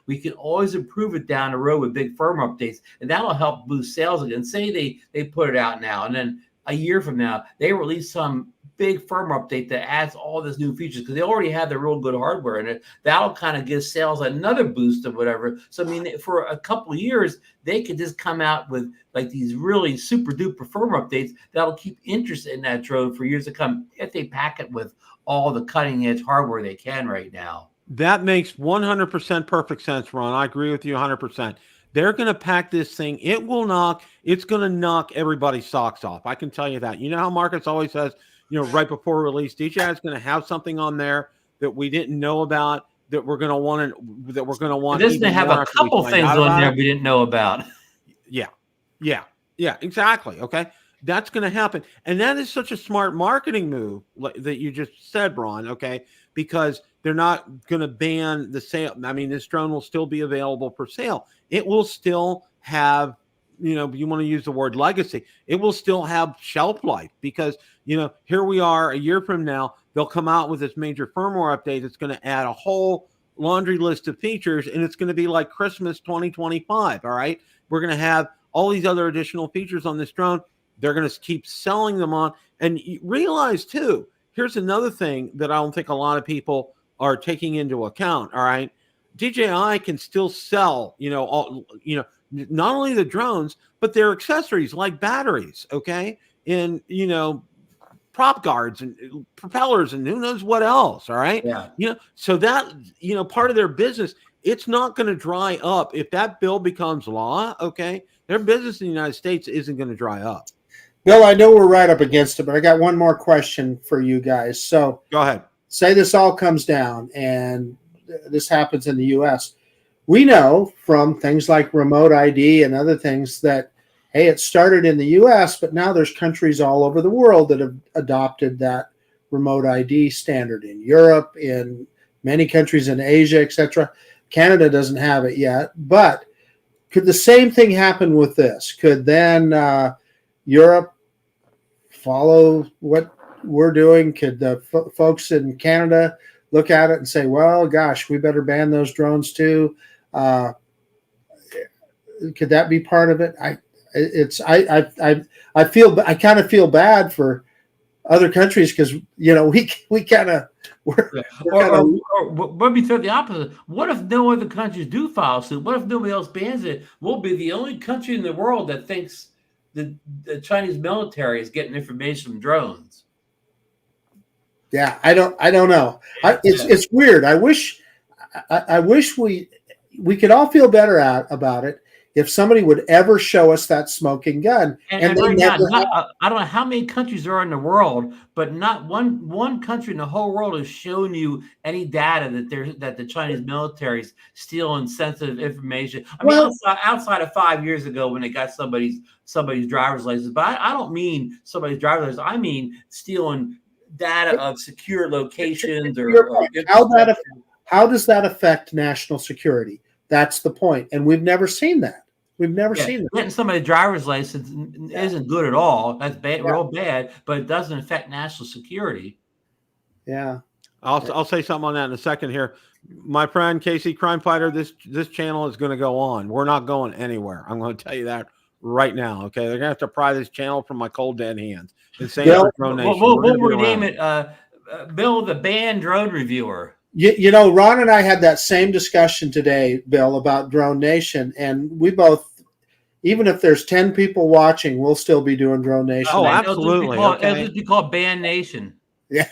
we can always improve it down the road with big firmware updates, and that'll help boost sales again. Say they put it out now, and then a year from now, they release some big firmware update that adds all this new features because they already have the real good hardware in it. That'll kind of give sales another boost or whatever. So, I mean, for a couple of years, they could just come out with like these really super duper firmware updates that'll keep interest in that drone for years to come if they pack it with all the cutting edge hardware they can right now. That makes 100% perfect sense, Ron. I agree with you 100%. They're going to pack this thing. It's going to knock everybody's socks off. I can tell you that. You know how Marcus always says, right before release, DJI is going to have something on there that we didn't know about that we're going to want. It's going to have a couple things on there we didn't know about. Yeah, exactly. Okay. That's going to happen. And that is such a smart marketing move that you just said, Ron. Okay. Because they're not going to ban the sale. I mean, this drone will still be available for sale. It will still have, you want to use the word legacy. It will still have shelf life because, here we are a year from now, they'll come out with this major firmware update that's going to add a whole laundry list of features, and it's going to be like Christmas 2025. All right. We're going to have all these other additional features on this drone. They're going to keep selling them on. And you realize too, here's another thing that I don't think a lot of people are taking into account. All right. DJI can still sell, not only the drones, but their accessories like batteries. Okay. And, prop guards and propellers and who knows what else. All right. Yeah. So that, part of their business, it's not going to dry up. If that bill becomes law, okay, their business in the United States isn't going to dry up. Bill, I know we're right up against it, but I got one more question for you guys. So go ahead. Say this all comes down and this happens in the U.S. We know from things like remote ID and other things that, hey, it started in the U.S., but now there's countries all over the world that have adopted that remote ID standard in Europe, in many countries in Asia, etc. Canada doesn't have it yet, but could the same thing happen with this? Could then Europe follow what we're doing? Could the folks in Canada look at it and say, well, gosh, we better ban those drones too? Could that be part of it? I kind of feel bad for other countries because we kind of let me throw the opposite. What if no other countries do file suit? What if nobody else bans it? We'll be the only country in the world that thinks the Chinese military is getting information from drones. Yeah, I don't know. It's weird. I wish we could all feel better about it if somebody would ever show us that smoking gun. And right now, I don't know how many countries there are in the world, but not one country in the whole world has shown you any data that the Chinese military is stealing sensitive information. I mean, outside of 5 years ago when they got somebody's driver's license, but I don't mean somebody's driver's license. I mean stealing data of secure locations how does that affect national security? That's the point, and we've never seen that. We've never seen that. Getting somebody's driver's license isn't good at all. That's bad, real bad, but it doesn't affect national security. Yeah. I'll say something on that in a second here. My friend Casey Crime Fighter, this channel is going to go on. We're not going anywhere. I'm going to tell you that right now. Okay, they're going to have to pry this channel from my cold dead hands. We'll rename it Bill the Banned Drone Reviewer. Ron and I had that same discussion today, Bill, about Drone Nation, and we both, even if there's 10 people watching, we'll still be doing Drone Nation. Oh, absolutely. It'll just be called Band Nation. Yeah.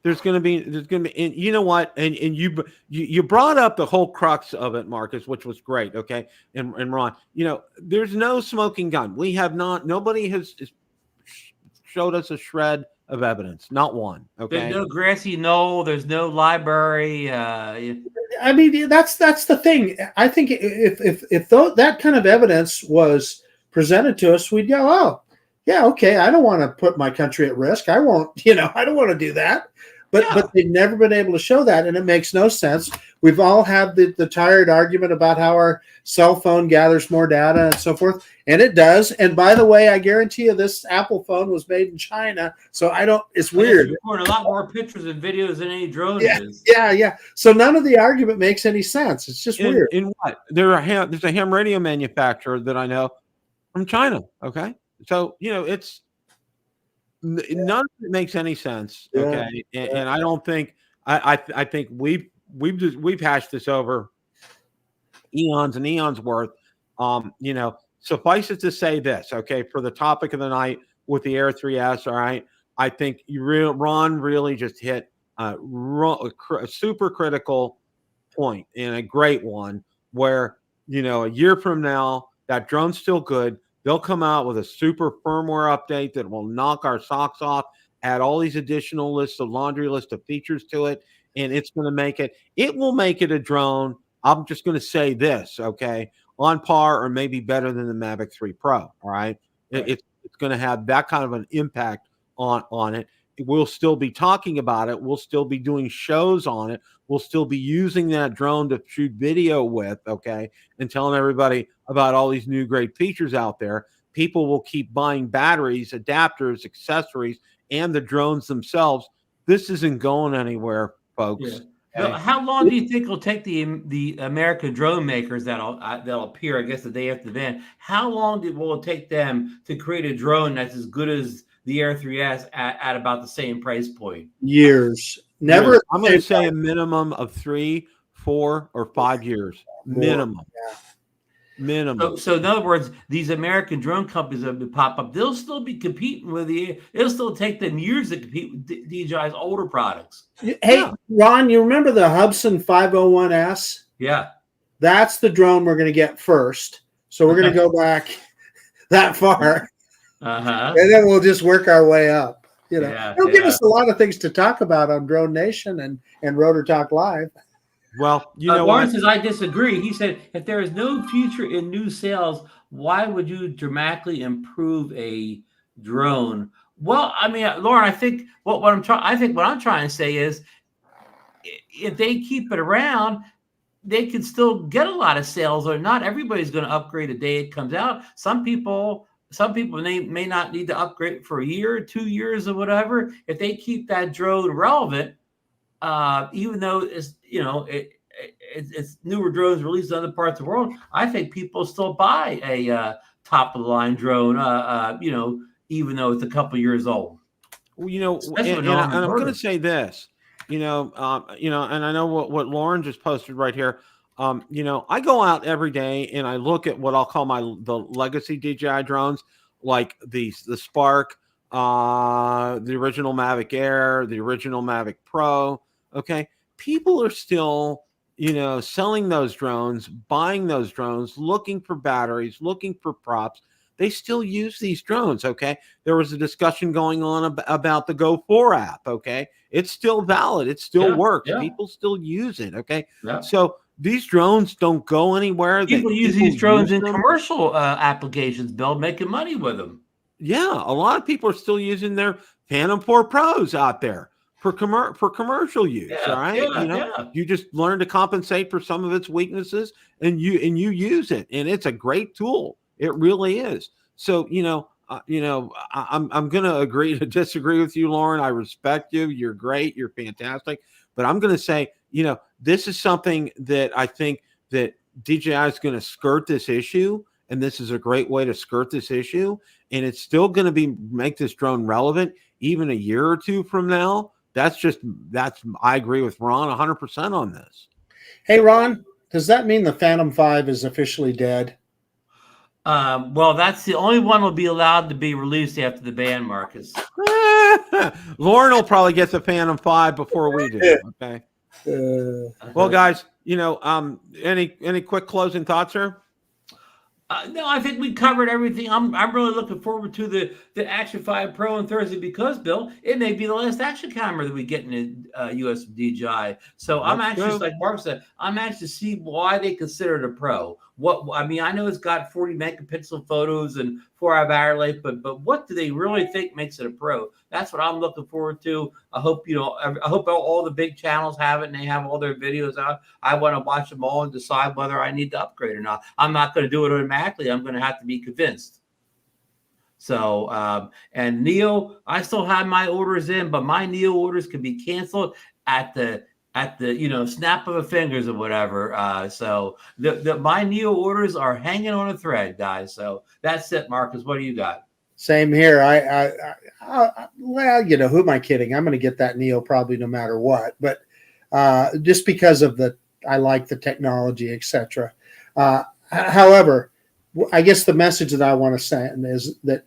There's going to be, and you know what? And you brought up the whole crux of it, Marcus, which was great. Okay. And Ron, there's no smoking gun. Nobody has showed us a shred of evidence, not one. Okay, there's no grassy knoll, there's no library. I mean, that's the thing. I think if that kind of evidence was presented to us, we'd go, oh yeah, okay, I don't want to put my country at risk. I won't, I don't want to do that. But they've never been able to show that, and it makes no sense. We've all had the tired argument about how our cell phone gathers more data and so forth, and it does. And by the way, I guarantee you this Apple phone was made in China, so I don't. It's weird. It's recording a lot more pictures and videos than any drone is. Yeah. So none of the argument makes any sense. It's just weird. In what? There's a ham radio manufacturer that I know from China. Okay, so it's. None of it makes any sense. Okay, and I don't think I think we've hashed this over eons and eons worth. Suffice it to say this. Okay, for the topic of the night with the Air 3S. All right, I think Ron really just hit a super critical point and a great one where a year from now that drone's still good. They'll come out with a super firmware update that will knock our socks off, add all these additional laundry list of features to it, and it's going to make it. It will make it a drone. I'm just going to say this, okay, on par or maybe better than the Mavic 3 Pro. All right, it's going to have that kind of an impact on it. We'll still be talking about it. We'll still be doing shows on it. We'll still be using that drone to shoot video with, okay, and telling everybody about all these new great features out there. People will keep buying batteries, adapters, accessories, and the drones themselves. This isn't going anywhere, folks. Yeah. Okay. How long do you think it'll take the American drone makers that'll appear, I guess, the day after the event? How long will it take them to create a drone that's as good as the Air 3S at about the same price point? Years. Never. I'm going to say a minimum of 3, 4, or 5 years. Minimum. Yeah. Minimum. So in other words, these American drone companies that pop up, they'll still be competing with it'll still take them years to compete with DJI's older products. Hey, Ron, you remember the Hubsan 501S? Yeah. That's the drone we're going to get first. So we're going to go back that far. Uh-huh. And then we'll just work our way up. It'll give us a lot of things to talk about on Drone Nation and Rotor Talk Live. Well, Warren says, I disagree. He said, if there is no future in new sales, why would you dramatically improve a drone? Well, I mean, Lauren, I think what I'm trying to say is, if they keep it around, they can still get a lot of sales. Or not everybody's going to upgrade the day it comes out. Some people may not need to upgrade for a year, 2 years, or whatever. If they keep that drone relevant, even though it's newer drones released in other parts of the world, I think people still buy a top of the line drone. Even though it's a couple years old. Well, and I'm going to say this, and I know what Lauren just posted right here. I go out every day and I look at what I'll call the legacy DJI drones, like the Spark, the original Mavic Air, the original Mavic Pro. Okay. People are still, selling those drones, buying those drones, looking for batteries, looking for props. They still use these drones. Okay. There was a discussion going on about the Go 4 app. Okay. It's still valid. It still works. Yeah. People still use it. Okay. Yeah. So these drones don't go anywhere. People use these drones in commercial applications, Bill, making money with them. Yeah. A lot of people are still using their Phantom 4 Pros out there for commercial use. All right. You just learn to compensate for some of its weaknesses and you use it. And it's a great tool. It really is. So, I'm going to agree to disagree with you, Lauren. I respect you. You're great. You're fantastic. But I'm going to say, this is something that I think that DJI is going to skirt this issue. And this is a great way to skirt this issue. And it's still going to make this drone relevant even a year or two from now. I agree with Ron 100% on this. Hey, Ron, does that mean the Phantom 5 is officially dead? Well, that's the only one will be allowed to be released after the ban, Marcus. Lauren will probably get the Phantom 5 before we do. Okay. Well, guys, any quick closing thoughts here? No, I think we covered everything. I'm really looking forward to the Action 5 Pro on Thursday because, Bill, it may be the last action camera that we get in the US DJI. So I'm anxious, like Mark said, I'm anxious to see why they consider it a Pro. what I mean, I know it's got 40 megapixel photos and 4-hour battery life, but what do they really think makes it a pro? That's what I'm looking forward to. I hope I hope all the big channels have it and they have all their videos out. I want to watch them all and decide whether I need to upgrade or not. I'm not going to do it automatically. I'm going to have to be convinced. So, and Neo, I still have my orders in, but my Neo orders can be canceled at the snap of a fingers or whatever. So my Neo orders are hanging on a thread, guys. So that's it, Marcus. What do you got? Same here. Well, who am I kidding? I'm going to get that Neo probably no matter what, but just because of I like the technology, etc. However, I guess the message that I want to send is that,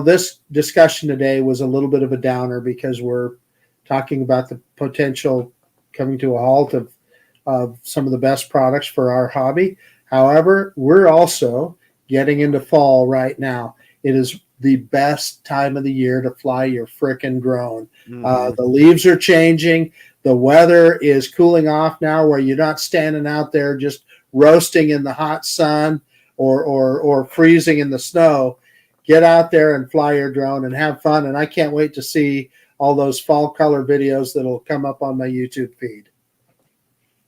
this discussion today was a little bit of a downer because we're talking about the potential coming to a halt of some of the best products for our hobby. However, we're also getting into fall right now. It is the best time of the year to fly your frickin' drone. Mm-hmm. The leaves are changing. The weather is cooling off now where you're not standing out there just roasting in the hot sun or freezing in the snow. Get out there and fly your drone and have fun. And I can't wait to see all those fall color videos that'll come up on my YouTube feed.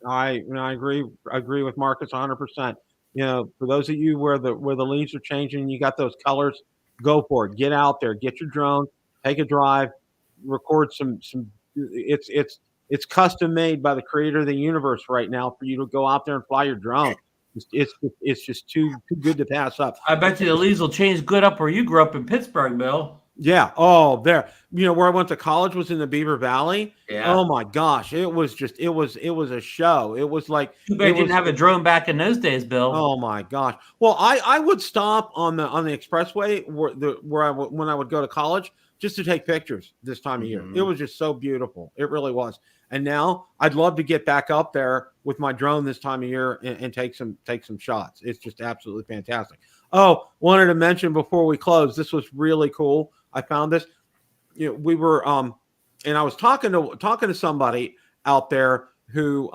I agree with Marcus 100%. For those of you where the leaves are changing, you got those colors, go for it. Get out there, get your drone, take a drive, record some. It's custom made by the creator of the universe right now for you to go out there and fly your drone. It's just too good to pass up. I bet you the leaves will change good up where you grew up in Pittsburgh, Bill. Yeah. Oh, there. Where I went to college was in the Beaver Valley. Yeah. Oh my gosh, it was a show. It was like too bad you didn't have a drone back in those days, Bill. Oh my gosh. Well, I would stop on the expressway when I would go to college just to take pictures this time of year. It was just so beautiful. It really was. And now I'd love to get back up there with my drone this time of year and take some shots. It's just absolutely fantastic. Oh, wanted to mention before we close, this was really cool. I found this. We were and I was talking to somebody out there who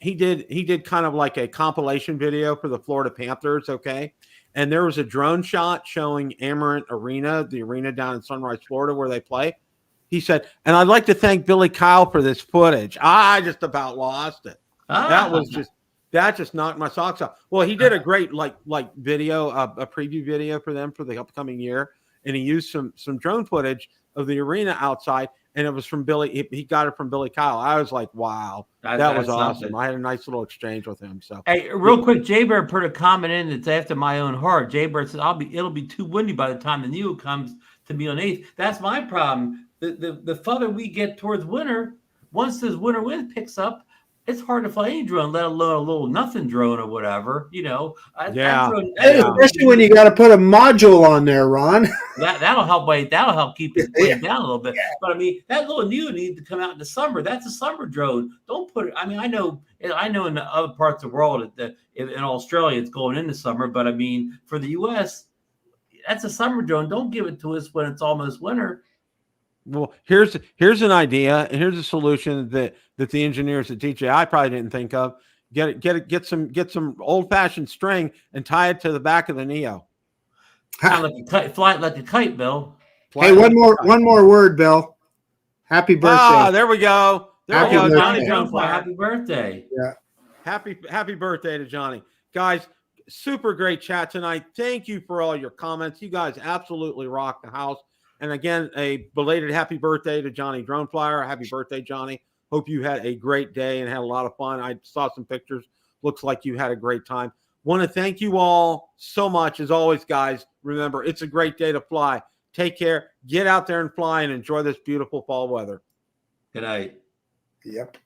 he did kind of like a compilation video for the Florida Panthers, okay? And there was a drone shot showing Imminent Arena, the arena down in Sunrise, Florida, where they play. He said, and I'd like to thank Billy Kyle for this footage. I just about lost it. That just knocked my socks off. Well, he did a great like video, a preview video for them for the upcoming year, and he used some drone footage of the arena outside, and it was from Billy. He got it from Billy Kyle. I was like, wow, that was awesome. Something. I had a nice little exchange with him. So, hey, real quick, Jay Bear put a comment in that's after my own heart. Jay Bear says, it'll be too windy by the time the Neo comes to me on 8th. That's my problem. The further we get towards winter, once this winter wind picks up, it's hard to fly any drone, let alone a little nothing drone or whatever, Especially when you got to put a module on there, Ron. That'll help keep it down a little bit. Yeah. But I mean, that little Neo needs to come out in the summer. That's a summer drone. Don't put it. I mean, I know in the other parts of the world, in Australia, it's going into summer. But I mean, for the U.S., that's a summer drone. Don't give it to us when it's almost winter. Well, here's an idea, and here's a solution that the engineers at DJI probably didn't think of. Get some old-fashioned string and tie it to the back of the Neo. Fly it like a kite, Bill. Hey, one more word, Bill. Happy birthday! Ah, there we go. There we go, Johnny Dronefly. Happy birthday! Yeah, happy birthday to Johnny, guys. Super great chat tonight. Thank you for all your comments. You guys absolutely rock the house. And again, a belated happy birthday to Johnny Droneflyer. Happy birthday, Johnny. Hope you had a great day and had a lot of fun. I saw some pictures. Looks like you had a great time. Want to thank you all so much. As always, guys, remember, it's a great day to fly. Take care. Get out there and fly and enjoy this beautiful fall weather. Good night. Yep.